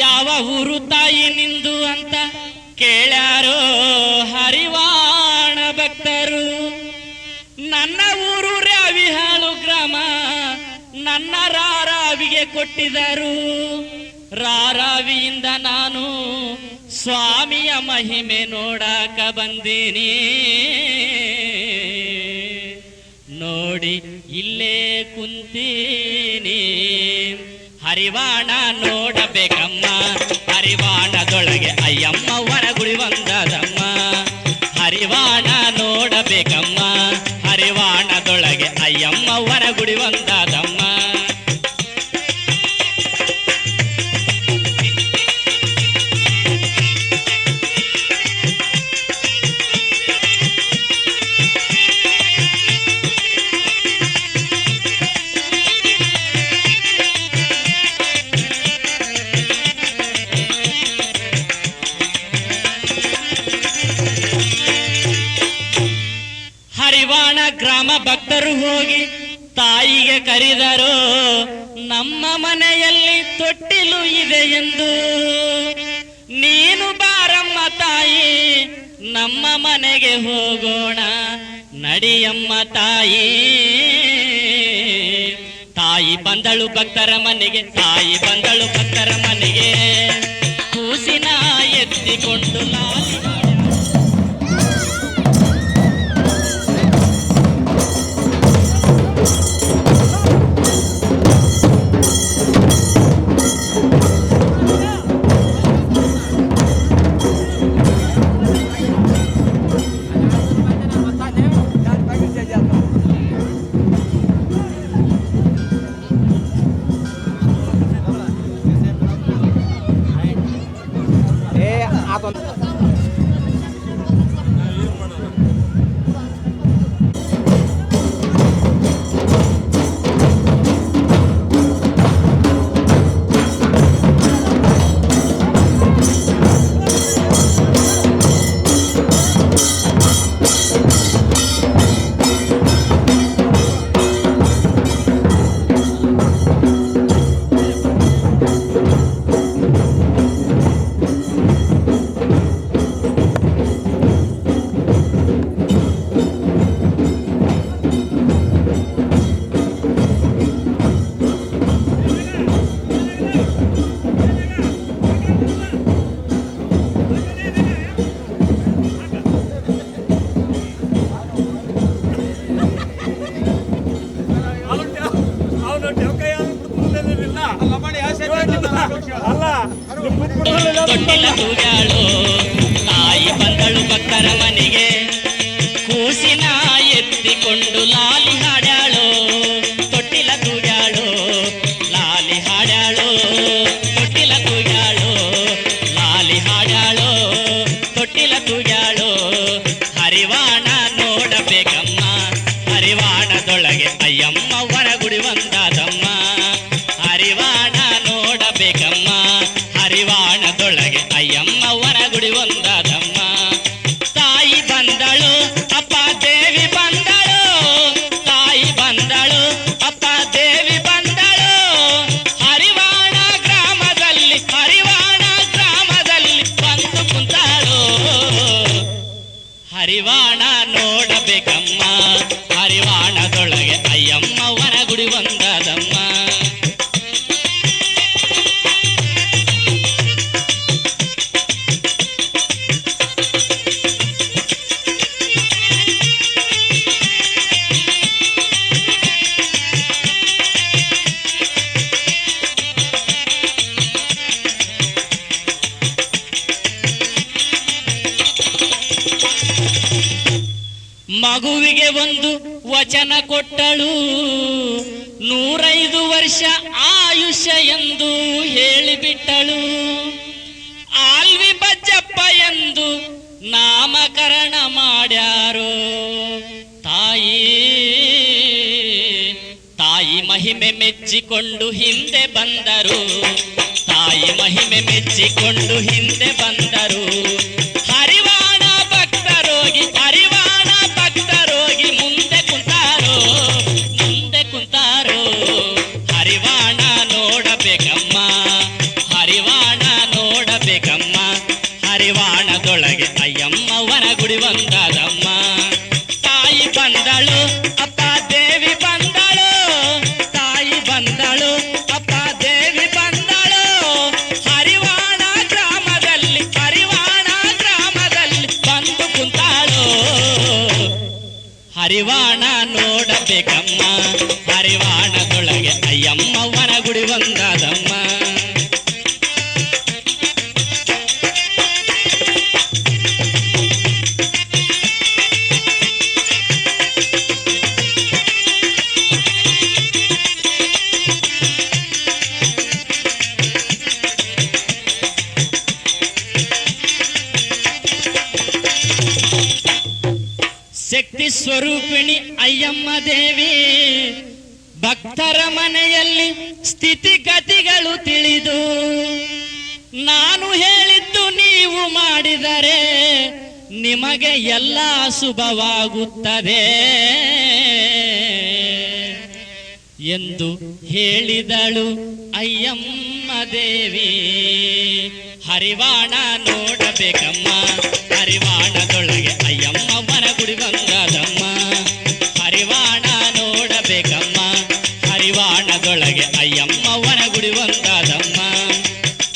ಯಾವ ಊರು ತಾಯಿ ನಿಂದು ಅಂತ ಕೇಳ್ಯಾರೋ ಹರಿವಾಣ ಭಕ್ತರು ನನ್ನ ಊರು ರಾವಿಹಾಳು ಗ್ರಾಮ ನನ್ನ ರಾರಾವಿಗೆ ಕೊಟ್ಟಿದರು ರಾರಾವಿಯಿಂದ ನಾನು ಸ್ವಾಮಿಯ ಮಹಿಮೆ ನೋಡಾಕ ಬಂದೀನಿ ನೋಡಿ ಇಲ್ಲೇ ಕುಂತೀನಿ ಹರಿವಾಣ ನೋಡಬೇಕಮ್ಮ ಹರಿವಾಣದೊಳಗೆ ಅಯ್ಯಮ್ಮವ್ವನ ಗುಡಿ ಒಂದದಮ್ಮ ಹರಿವಾಣ ನೋಡಬೇಕಮ್ಮ ಹರಿವಾಣದೊಳಗೆ ಅಯ್ಯಮ್ಮವ್ವನ ಗುಡಿ ಒಂದದಮ್ಮ ಹರಿವಾಣ ಗ್ರಾಮ ಭಕ್ತರು ಹೋಗಿ ತಾಯಿಗೆ ಕರೆದರು ನಮ್ಮ ಮನೆಯಲ್ಲಿ ತೊಟ್ಟಿಲು ಇದೆ ಎಂದು ನೀನು ಬಾರಮ್ಮ ತಾಯಿ ನಮ್ಮ ಮನೆಗೆ ಹೋಗೋಣ ನಡಿಯಮ್ಮ ತಾಯಿ ತಾಯಿ ಬಂದಳು ಭಕ್ತರ ಮನೆಗೆ ತಾಯಿ ಬಂದಳು ಭಕ್ತರ ಮನೆಗೆ ಕೂಸಿನ ಎತ್ತಿಕೊಂಡು ಲಾಲಿ ತೊಟ್ಟಿಲ ತೂಗಾಳು ತಾಯಿ ಬಂದಳು ಭಕ್ತರ ಮನೆಗೆ ಕೂಸಿನ ಎತ್ತಿಕೊಂಡು ಲಾಲಿ ಹಾಡ್ಯಾಳು ತೊಟ್ಟಿಲ ತೂಗಾಳು ಲಾಲಿ ಹಾಡ್ಯಾಳು ತೊಟ್ಟಿಲ ತೂಗಾಳು ಲಾಲಿ ಹಾಡ್ಯಾಳು ತೊಟ್ಟಿಲ ತೂಗಾಳು ಹರಿವಾಣ ನೋಡಬೇಕಮ್ಮ ಹರಿವಾಣದೊಳಗೆ ಅಯ್ಯಮ್ಮವ್ವನ ಗುಡಿ ಒಂದಾದಮ್ಮ ಹರಿವಾಣ ನೋಡಬೇಕಮ್ಮ ಹರಿವಾಣದೊಳಗೆ ಅಯ್ಯಮ್ಮವ್ವನ ಗುಡಿ ಒಂದು ಮಗುವಿಗೆ ಒಂದು ವಚನ ಕೊಟ್ಟಳು, 105 ವರ್ಷ ಆಯುಷ್ಯ ಎಂದು ಹೇಳಿಬಿಟ್ಟಳು. ಆಲ್ವಿ ಬಜ್ಜಪ್ಪ ಎಂದು ನಾಮಕರಣ ಮಾಡ್ಯಾರೋ. ತಾಯಿ ಮಹಿಮೆ ಮೆಚ್ಚಿಕೊಂಡು ಹಿಂದೆ ಬಂದರು, ತಾಯಿ ಮಹಿಮೆ ಮೆಚ್ಚಿಕೊಂಡು ಹಿಂದೆ ಬಂದರು. ಹರಿವಾಣ ಭಕ್ತರೋಗಿ ಮುಂದೆ ಕುಂತಾರೋ. ಹರಿವಾಣ ನೋಡಬೇಕಮ್ಮ, ಹರಿವಾಣ ನೋಡಬೇಕಮ್ಮ. ಹರಿವಾಣದೊಳಗೆ ಅಯ್ಯಮ್ಮವನ ಗುಡಿ ಒಂದಾದಮ್ಮ. ತಾಯಿ ಬಂದಳು, ಅಪ್ಪ ದೇವಿ ಬಂದಳು, ತಾಯಿ ಬಂದಳು, ಅಪ್ಪ ದೇವಿ ಬಂದಳು. ಹರಿವಾಣ ಗ್ರಾಮದಲ್ಲಿ ಬಂದು ಕುಂತಾಳು. ಹರಿವಾಣ ನೋಡಬೇಕಮ್ಮ, ಹರಿವಾಣದೊಳಗೆ ಅಯ್ಯಮ್ಮವನ ಗುಡಿ ಒಂದಾದಮ್ಮ. ಶಕ್ತಿ ಸ್ವರೂಪಿಣಿ ಅಯ್ಯಮ್ಮ ದೇವಿ, ಭಕ್ತರ ಮನೆಯಲ್ಲಿ ಸ್ಥಿತಿಗತಿಗಳು ತಿಳಿದು, ನಾನು ಹೇಳಿದ್ದು ನೀವು ಮಾಡಿದರೆ ನಿಮಗೆ ಎಲ್ಲ ಶುಭವಾಗುತ್ತದೆ ಎಂದು ಹೇಳಿದಳು ಅಯ್ಯಮ್ಮ ದೇವಿ. ಹರಿವಾಣ ನೋಡಬೇಕಮ್ಮ, ಹರಿವಾಣದೊಳಗೆ ಅಯ್ಯಮ್ಮವನ ಗುಡಿ ಬಂದಾದಮ್ಮ. ಹರಿವಾಣ ನೋಡಬೇಕಮ್ಮ, ಹರಿವಾಣದೊಳಗೆ ಅಯ್ಯಮ್ಮವನ ಗುಡಿ ಬಂದಾದಮ್ಮ.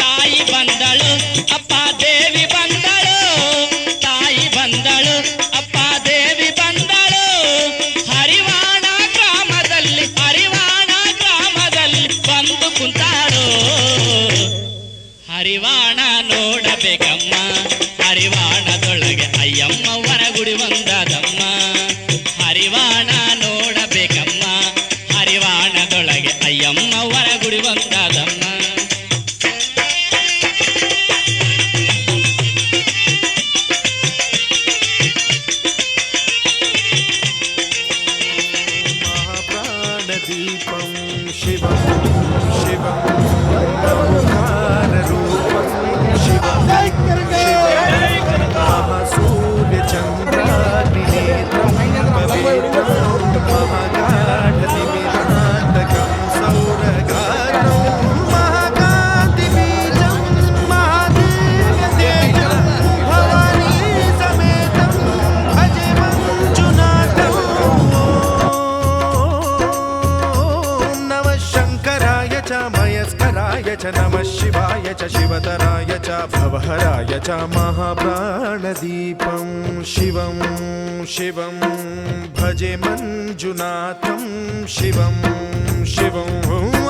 ತಾಯಿ ಬಂದಳು, ಅಪ್ಪ ದೇವಿ ಬಂದಳು, ತಾಯಿ ಬಂದಳು, ಅಪ್ಪ ದೇವಿ ಬಂದಳು. ಹರಿವಾಣ ಗ್ರಾಮದಲ್ಲಿ ಬಂದು ಕುಂತಾಳು. ಹರಿವಾಣ ನೋಡಬೇಕಮ್ಮ, ಹರಿವಾಣದೊಳಗೆ ಅಯ್ಯಮ್ಮವನ ಗುಡಿ ಒಂದಾದಮ್ಮ. ಹರಿವಾಣ ನೋಡಬೇಕಮ್ಮ, ಹರಿವಾಣದೊಳಗೆ ಅಯ್ಯಮ್ಮವನ ಗುಡಿ ಒಂದಾದಮ್ಮ. महाप्राणदीपं शिवं शिवं ब्रह्मानरूपं शिवं महासूर्यचन्द्राग्निनेत्रं पवित्रं महागाढनिमिरान्तकं सौरगात्रं महाकान्तिबीजं महादेवतेजं भवानी समेतं भजे मञ्जुनाथं. नमः शङ्कराय च मयस्कराय च नमः शिवाय च शिवतराय च भवहराय च. महाप्राणदीपं शिवं शिवं भजे मञ्जुनाथं शिवं शिवं.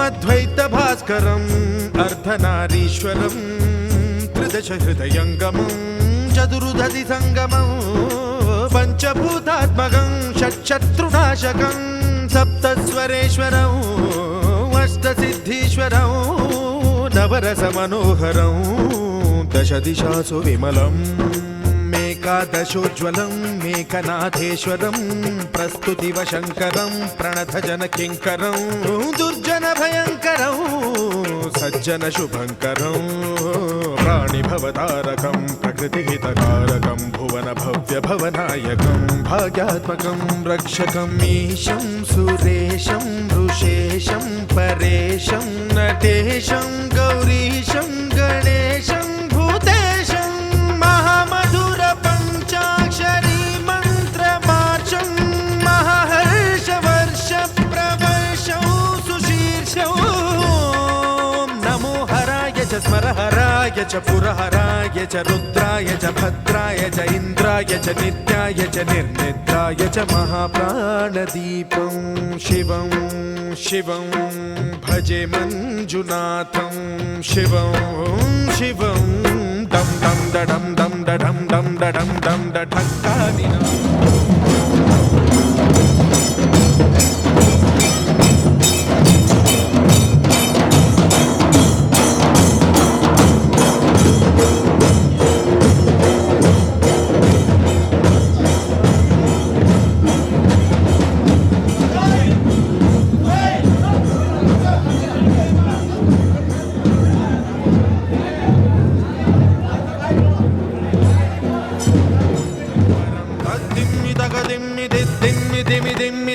अद्वैतभास्करम् अर्धनारीश्वरं त्रिदशहृदयङ्गमं चतुर्दधि संगमं पञ्चभूतात्मकं षट्शत्रुनाशकं सप्तस्वरेश्वरं अष्टसिद्धीश्वरं नवरसमनोहरं दशदिशासु विमलं मेकादशोज्ज्वलं मेकनाथेश्वरं प्रस्तुतिवशङ्करं प्रणतजनकिङ्करं दुर्जनभयङ्करं सज्जनशुभङ्करं प्राणिभवतारकं प्रकृतिहितकारकं भुवनभव्यभवनायकं भाग्यात्मकं रक्षकम् ईशं सुरेशं ऋषेशं परेशं नटेशं गौरीशं गणेशं भूतेशं महामधुर पञ्चाक्षरी मन्त्रमार्चं महाहर्षवर्षप्रवर्षं सुशीर्षं. नमो हराय च स्मरहराय च पुरहराय च रुद्राय च भद्राय च इन्द्राय च नित्याय च निर्निद्राय च. महाप्राणदीपं शिवं शिवं भजे मञ्जुनाथं शिवं शिवं. डं डं डडं डं डडं डं डडं डं डढक्कादिनम्.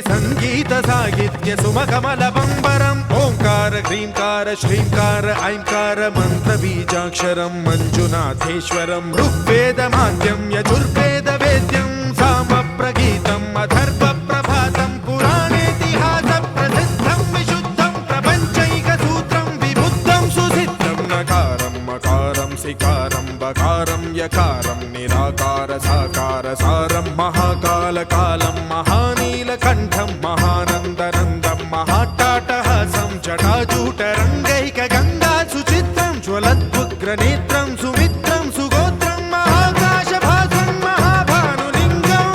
ಸಂಗೀತ ಸಾಹಿತ್ಯ ಸುಮಕಮಲ ಬಂಬರಂ ಓಂಕಾರ ಕ್ರೀಂಕಾರ ಶ್ರೀಂಕಾರ ಐಂಕಾರ ಮಂತ್ರ ಬೀಜಾಕ್ಷರಂ ಮಂಜುನಾಥೇಶ್ವರಂ ಋಗ್ವೇದ ಮಾಧ್ಯಂ ಯಜುರ್ವೇದ ವೇದ್ಯಂ ಸಾಮ ಪ್ರಗೀತಂ ಅಥರ್ವ ಪ್ರಭಾತಂ ಪುರಾಣೇತಿಹಾಸ ಪ್ರಸಿದ್ಧಂ ವಿಶುದ್ಧಂ ಪ್ರಪಂಚೈಕ ಸೂತ್ರಂ ವಿಬುದ್ಧಂ ಸುಸಿದ್ಧಂ ನಕಾರಂ ಮಕಾರಂ ಸಿಕಾರಂ ಬಕಾರಂ ಯಕಾರಂ ನಿರಾಕಾರ ಸಾಕಾರ ಸಾರಂ ಮಹಾಕಾಲ ಕಾಲಂ ಮಹಾನೀಲಕಂಠಂ ಮಹಾನಂದನಂದಂ ಮಹಾಟಾಟಹಾಸಂ ಜಟಾಜೂಟರಂಗೈಕ ಗಂಗಾ ಸುಚಿತ್ರಂ ಜ್ವಲದ್ವುಗ್ರನೇತ್ರಂ ಸುಮಿತ್ರಂ ಸುಗೋತ್ರಂ ಮಹಾಕಾಶಭಾಸಂ ಮಹಾಭಾನುಲಿಂಗಂ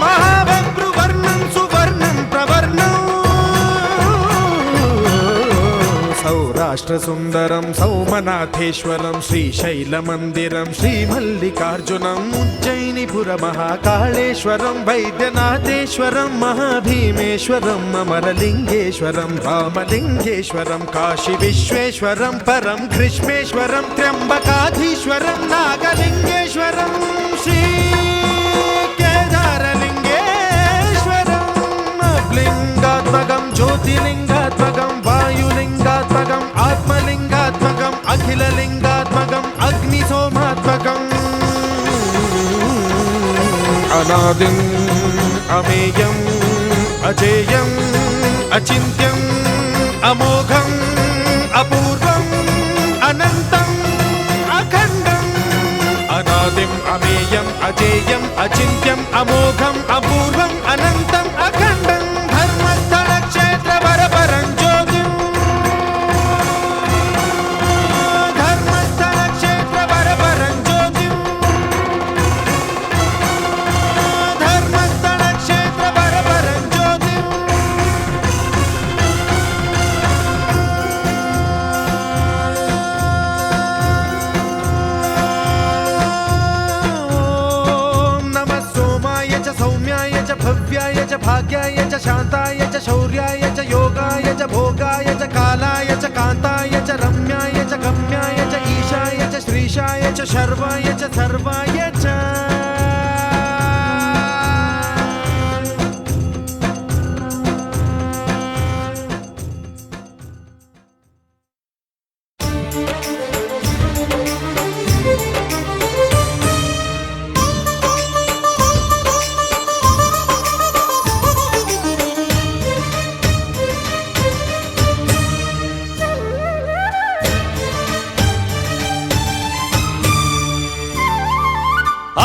ಮಹಾಬಭ್ರುವರ್ಣಂ ಸುವರ್ಣಂ ಪ್ರವರ್ಣಂ సౌరాష్ట్రసుందరం సౌమనాథేశ్వరం శ్రీశైలమందిరం శ్రీమల్లికార్జునం ఉజ్జయినిపురమహాకాళేశ్వరం వైద్యనాథేశ్వరం మహాభీమేశ్వరం అమరలింగేశ్వరం రామలింగేశ్వరం కాశీ విశ్వేశ్వరం పరం కృష్ణేశ్వరం త్ర్యంబకాధీశ్వరం నాగలింగేశ్వరం శ్రీ కేదారలింగేశ్వరం లింగాత్మకం జ్యోతిలింగాత్మకం వాయులింగాత్మకం ఆత్మలింగాత్మకం అఖిలలింగాత్మకం అగ్నిసోమాత్మకం అనాదిం అమేయం అజేయం అచింత్యం అమోఘం అపూర్వం అనంతం అఖండం అనాదిం అమేయం అజేయం అచింత్యం అమోఘం అపూర్వం అనంతం అఖండం ధర్మస్థల క్షేత్ర వరపరం జ్యోతిం ధర్మస్థల క్షేత్ర వరపరం జ్యోతిం ధర్మస్థల క్షేత్ర వరపరం జ్యోతిం సౌమ్యాయ చ భవ్యాయ చ భాగ్యాయ చ శాంతాయ చ శౌర్యాయ చ యోగాయ చ భోగాయ చ కాలాయ చ కాంతాయ చ రమ్యాయ చ గమ్యాయ చ ఈశాయ చ శ్రీశాయ చ శర్వాయ చ సర్వాయ చ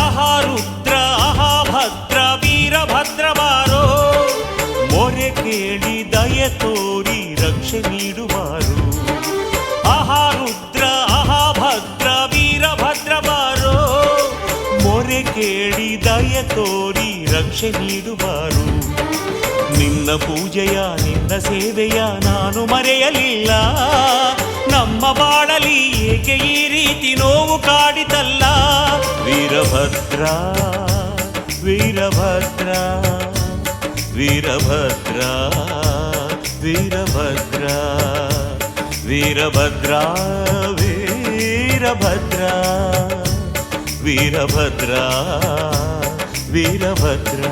ಅಹಾರುದ್ರ ಅಹಾಭದ್ರ ವೀರಭದ್ರ ಬಾರೋ ಮೊರೆ ಕೇಳಿ ದಯ ತೋರಿ ರಕ್ಷೆ ನೀಡುವಾರು ಅಹಾರುದ್ರ ಅಹಾಭದ್ರ ವೀರಭದ್ರ ಬಾರೋ ಮೊರೆ ಕೇಳಿ ದಯ ತೋರಿ ರಕ್ಷೆ ನೀಡುವಾರು ನಿನ್ನ ಪೂಜೆಯ ನಿನ್ನ ಸೇವೆಯ ನಾನು ಮರೆಯಲಿಲ್ಲ ನಮ್ಮ ಬಾಳಲಿ ಏಕೆ ಈ ರೀತಿ ನೋವು ಕಾಡಿತಲ್ಲ ವೀರಭದ್ರ ವೀರಭದ್ರ ವೀರಭದ್ರ ವೀರಭದ್ರ ವೀರಭದ್ರ ವೀರಭದ್ರ ವೀರಭದ್ರ ವೀರಭದ್ರ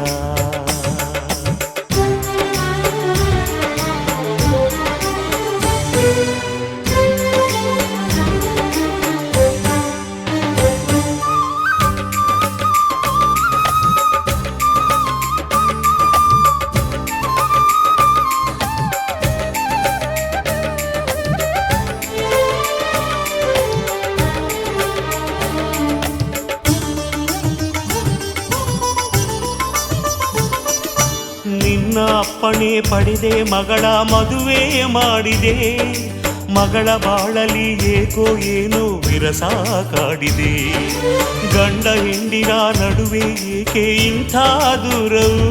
ಅಪ್ಪಣೆ ಪಡೆದೆ ಮಗಳ ಮದುವೆ ಮಾಡಿದೆ ಮಗಳ ಬಾಳಲಿ ಏಕೋ ಏನೋ ವಿರಸ ಕಾಡಿದೆ. ಗಂಡ ಹೆಂಡಿರ ನಡುವೆ ಏಕೆ ಇಂಥ ದೂರವು,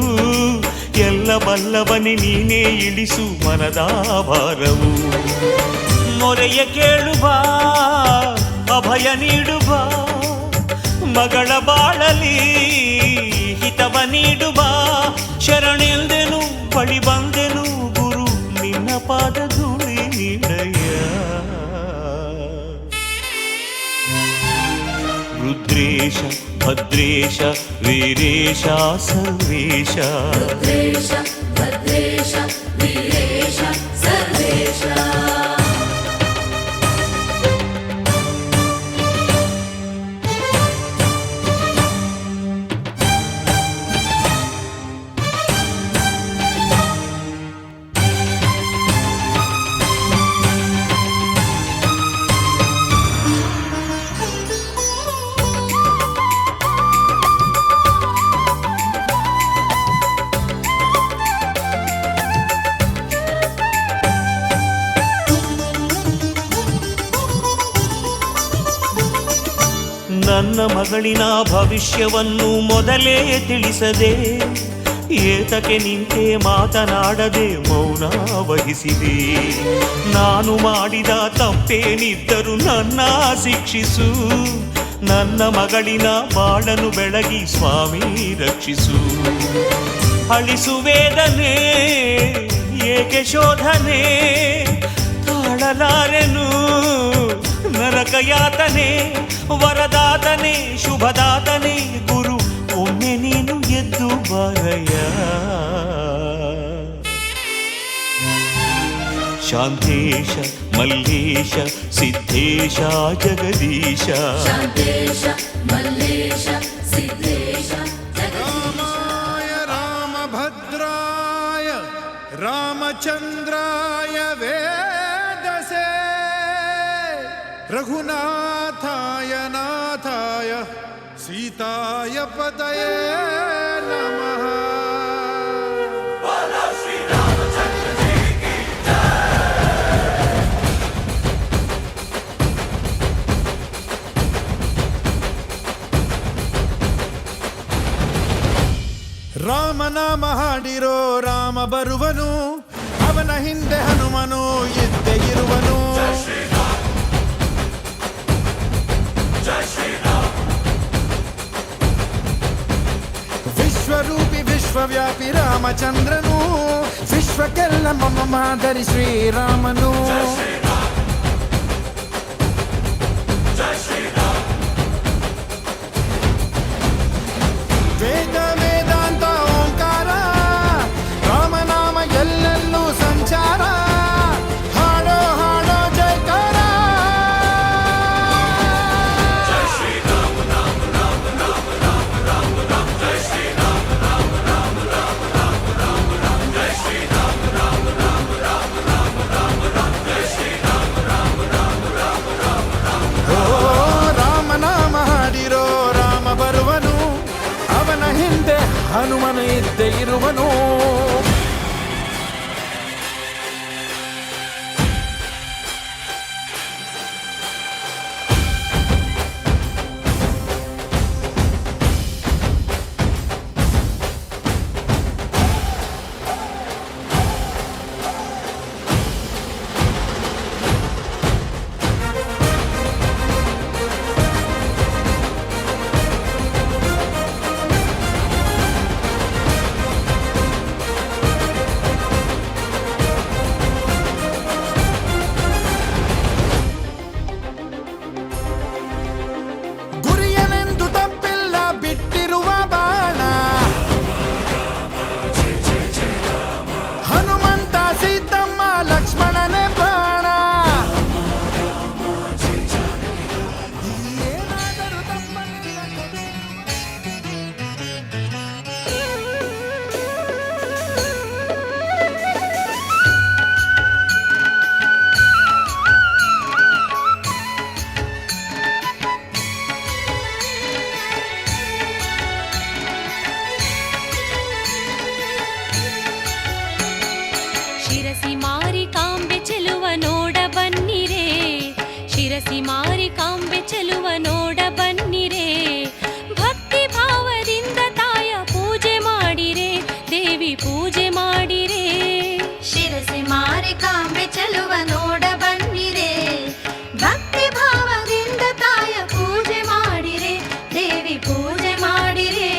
ಎಲ್ಲ ಬಲ್ಲವನೆ ನೀನೇ ಇಳಿಸು ಮನದ ಭಾರವು. ಮೊರೆಯ ಕೇಳುವ ಅಭಯ ನೀಡುವ, ಮಗಳ ಬಾಳಲಿ ಹಿತವ ನೀಡುವ. ಶರಣೆಂದೆನು ಬಳಿ ಬಂದೆನು ಗುರು ನಿನ್ನ ಪಾದ ಧೂಳಿ ನೀಡಯ್ಯ. ರುದ್ರೇಶ ಭದ್ರೇಶ ವೀರೇಶ ಸರ್ವೇಶ, ರುದ್ರೇಶ ಭದ್ರೇಶ ವೀರೇಶ ಸರ್ವೇಶ. ನನ್ನ ಮಗಳಿನ ಭವಿಷ್ಯವನ್ನು ಮೊದಲೇ ತಿಳಿಸದೆ ಏತಕ್ಕೆ ನಿಂತೆ ಮಾತನಾಡದೆ ಮೌನ ವಹಿಸಿದೆ. ನಾನು ಮಾಡಿದ ತಪ್ಪೇನಿದ್ದರೂ ನನ್ನ ಶಿಕ್ಷಿಸು, ನನ್ನ ಮಗಳಿನ ಬಾಳನು ಬೆಳಗಿ ಸ್ವಾಮಿ ರಕ್ಷಿಸು. ಅಳಿಸುವೇದನೆ ಏಕೆ ಶೋಧನೆ, ತಾಳಲಾರೆನು ನರಕ ಯಾತನೆ. ವರದಾತನೆ ಶುಭದಾತನೆ ಗುರು ಒಮ್ಮೆ ನೀನು ಎದ್ದು ಬಾರಯ್ಯ. ಶಾಂತೇಶ ಮಲ್ಲೇಶ ಸಿದ್ಧೇಶ ಜಗದೀಶ, ಶಾಂತೇಶ ಮಲ್ಲೇಶ ಸಿದ್ಧೇಶ ರಾಮಾಯ ರಾಮಭದ್ರಾಯ ರಾಮಚಂದ್ರಾಯ ವೇದಸೇ, ರಘುನಾಥಾಯ ನಾಥಾಯ ಸೀತಾಯ ಪತಯೇ ನಮಃ. ರಾಮನಾಮ ಹಾಡಿರೋ ರಾಮ ಬರುವನು, ಅವನ ಹಿಂದೆ ಹನುಮನು ಇದ್ದೇ ಇರುವನು. ವಿಶ್ವರೂಪಿ ವಿಶ್ವವ್ಯಾಪಿ ರಾಮಚಂದ್ರನು, ವಿಶ್ವಕ್ಕೆಲ್ಲ ಮಮ ಮಾದರಿ ಶ್ರೀರಾಮನು. ವೇದ ವೇದಾಂತ ಓಂಕಾರ, ರಾಮನಾಮ ಎಲ್ಲೆಲ್ಲೂ ಸಂಚಾರ. ಹಾಡೋ ಹಾಡೋ ಜಯಕಾರ. ಓ ರಾಮನಾಮ ಹಾಡಿರೋ ರಾಮ ಬರುವನು, ಅವನ ಹಿಂದೆ ಹನುಮನು ಇದ್ದೇ ಇರುವನು. ಶಿರಸಿ ಮಾರಿ ಕಾಂಬೆ ಚೆಲುವ ನೋಡ ಬನ್ನಿ ಮಾರಿಕಾಂಬೆ ಚೆಲುವ ನೋಡ ಬನ್ನಿರೆ ಭಕ್ತಿ ಭಾವದಿಂದ ತಾಯ ಪೂಜೆ ಮಾಡಿರೆ ದೇವಿ ಪೂಜೆ ಮಾಡಿರೆ ಶಿರಸಿ ಮಾರಿಕಾಂಬೆ ಚೆಲುವ ನೋಡ ಬನ್ನಿರೆ ಭಕ್ತಿ ಭಾವದಿಂದ ತಾಯ ಪೂಜೆ ಮಾಡಿರೆ ದೇವಿ ಪೂಜೆ ಮಾಡಿರೆ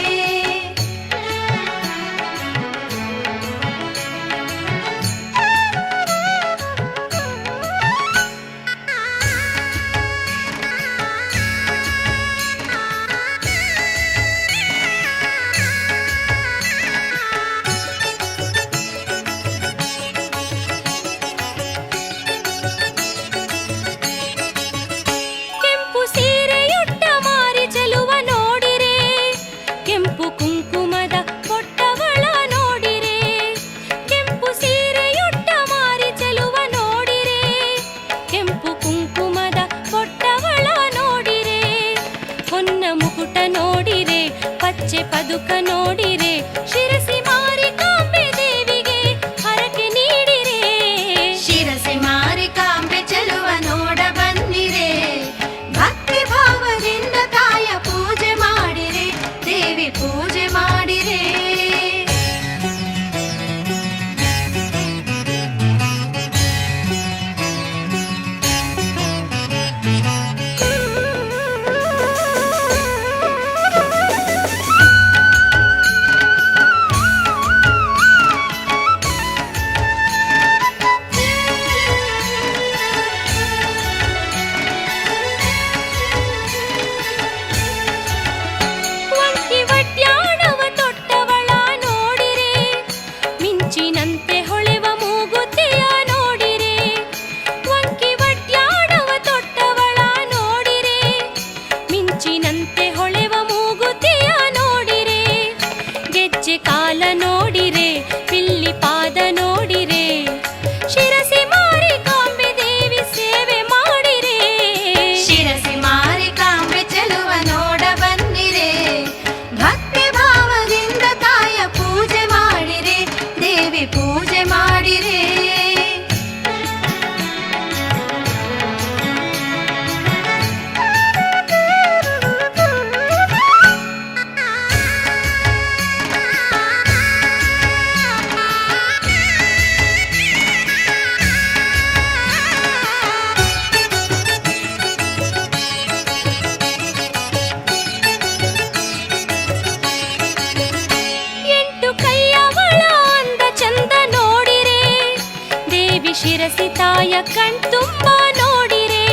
ಕೆಂಪು ಸೀರೆಯುಟ್ಟ ಮಾರಿ ಚೆಲುವ ನೋಡಿರೆ ಕೆಂಪು ಕುಂಕುಮದ ಕೊಟ್ಟವಳ ನೋಡಿರೆ ಕೆಂಪು ಸೀರೆಯುಟ್ಟ ಮಾರಿ ಚೆಲುವ ನೋಡಿರೆ ಕೆಂಪು ಕುಂಕುಮದ ಕೊಟ್ಟವಳ ನೋಡಿರೆ ಹೊನ್ನ ಮುಕುಟ ನೋಡಿರೆ ಪಚ್ಚೆ ಪದುಕ ನೋಡಿರೆ ಶಿರಸಿ ಮಾರಿಕಾಂಬೆ ದೇವಿಗೆ ಹರಕೆ ನೀಡಿರೆ ಶಿರಸಿ ಮಾರಿಕಾಂಬೆ ಚೆಲುವ ನೋಡ ಬನ್ನಿರೆ ಭಕ್ತಿ ಭಾವದಿಂದ ತಾಯ ಪೂಜೆ ಮಾಡಿರೆ ದೇವಿ ಪೂಜೆ ಮಾಡಿರೆ ವಂಕಿ ವಡ್ಯಾಣವ ತೊಟ್ಟವಳ ನೋಡಿರೆ ಮಿಂಚಿನಂತೆ ಹೊಳೆವ ಮೂಗುತಿಯ ನೋಡಿರೆ ವಂಕಿ ವಡ್ಯಾಣವ ತೊಟ್ಟವಳ ನೋಡಿರೆ ಮಿಂಚಿನಂತೆ ಹೊಳೆವ ಮೂಗುತಿಯ ನೋಡಿರೆ ಗೆಜ್ಜೆ ಕಾಲ ನೋಡಿರೆ ಪಿಲ್ಲಿ ಪಾದ ನೋಡಿರೆ ಶಿರಸಿ ಮಾರಿಕಾಂಬೆ ದೇವಿ ಸೇವೆ ಮಾಡಿರೆ ಶಿರಸಿ ಮಾರಿಕಾಂಬೆ ಚೆಲುವ ನೋಡ ಬನ್ನಿರೆ ಭಕ್ತಿ ಭಾವದಿಂದ ತಾಯ ಪೂಜೆ ಮಾಡಿರೆ ದೇವಿ ಪೂಜೆ ಮಾಡಿರೆ ಎಂಟು ಕೈಯವಳ ಅಂದ ಚಂದ ನೋಡಿರೆ ದೇವಿ ಶಿರಸಿ ತಾಯ ಕಣ್ತುಂಬ ನೋಡಿರೆ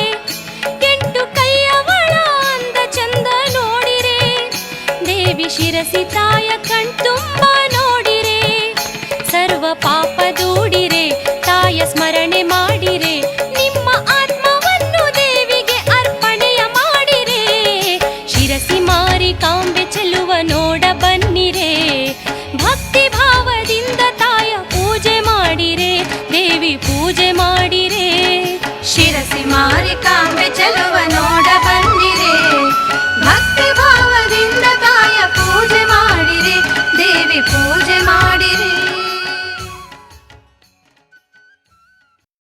ಎಂಟು ಕೈಯವಳ ಅಂದ ಚಂದ ನೋಡಿರೆ ದೇವಿ ಶಿರಸಿ ತಾಯ ಕಣ್ತುಂಬ ನೋಡಿರೆ ಸರ್ವ ಪಾಪ ದೂಡಿರೆ ತಾಯ ಸ್ಮರಣೆ ಮಾಡಿರೆ ನಿಮ್ಮ ಆತ್ಮವನ್ನು ದೇವಿಗೆ ಅರ್ಪಣೆಯ ಮಾಡಿರೆ ಶಿರಸಿ ಮಾರಿಕಾಂಬೆ ಚೆಲುವ ನೋಡ ಬನ್ನಿರೆ ಭಕ್ತಿ ಭಾವದಿಂದ ತಾಯ ಪೂಜೆ ಮಾಡಿರೆ ದೇವಿ ಪೂಜೆ ಮಾಡಿರೆ ಶಿರಸಿ ಮಾರಿಕಾಂಬೆ ಚೆಲುವ ನೋಡ ಬನ್ನಿರೆ ಭಕ್ತಿ ಭಾವದಿಂದ ತಾಯ ಪೂಜೆ ಮಾಡಿರೆ ದೇವಿ ಪೂಜೆ ಮಾಡಿರೆ